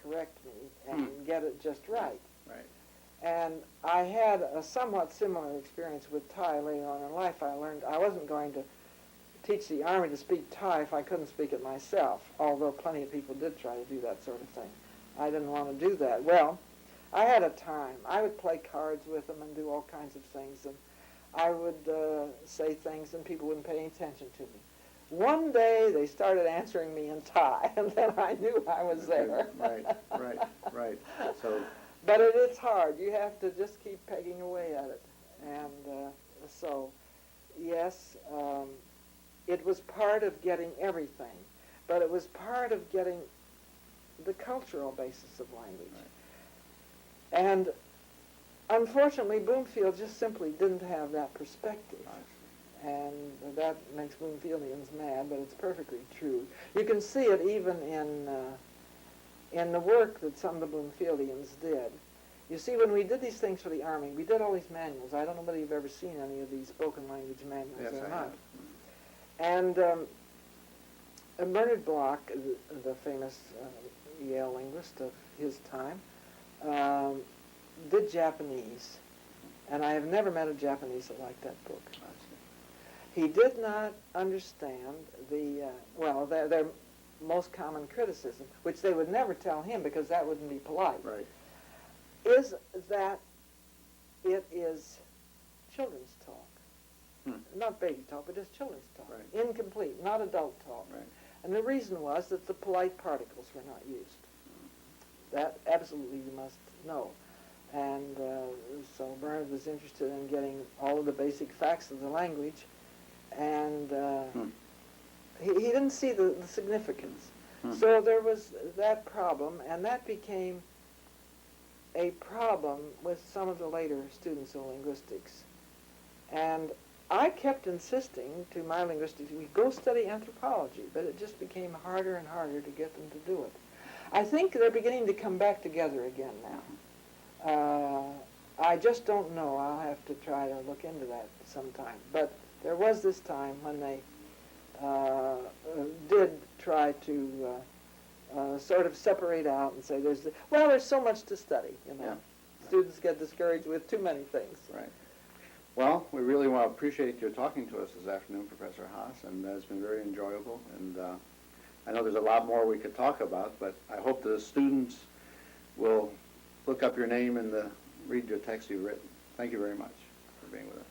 correct me and get it just right.
Right.
And I had a somewhat similar experience with Thai later on in life. I learned I wasn't going to teach the Army to speak Thai if I couldn't speak it myself, although plenty of people did try to do that sort of thing. I didn't want to do that. Well, I had a time. I would play cards with them and do all kinds of things, and I would say things and people wouldn't pay any attention to me. One day they started answering me in Thai, and then I knew I was there.
Right. So,
but it's hard. You have to just keep pegging away at it. And so, yes, it was part of getting everything, but it was part of getting the cultural basis of language. Right. And unfortunately, Bloomfield just simply didn't have that perspective. And that makes Bloomfieldians mad, but it's perfectly true. You can see it even in the work that some of the Bloomfieldians did. You see, when we did these things for the Army, we did all these manuals. I don't know whether you've ever seen any of these spoken language manuals
yes,
or
I
not.
Have.
And Bernard Bloch, the famous Yale linguist of his time, did Japanese. And I have never met a Japanese that liked that book. He did not understand their most common criticism, which they would never tell him because that wouldn't be polite,
Right.
is that it is children's talk. Not baby talk, but just children's talk.
Right.
Incomplete, not adult talk.
Right.
And the reason was that the polite particles were not used. That absolutely you must know. And so Bernard was interested in getting all of the basic facts of the language, and he didn't see the significance. So there was that problem, and that became a problem with some of the later students in linguistics. And I kept insisting to my linguistics, we go study anthropology, but it just became harder and harder to get them to do it. I think they're beginning to come back together again now. I just don't know. I'll have to try to look into that sometime. But there was this time when they did try to sort of separate out and say, there's so much to study, you know.
Yeah.
Students get discouraged with too many things.
Right. Well, we really want to appreciate your talking to us this afternoon, Professor Haas, and it's been very enjoyable. And I know there's a lot more we could talk about, but I hope the students will look up your name and read your text you've written. Thank you very much for being with us.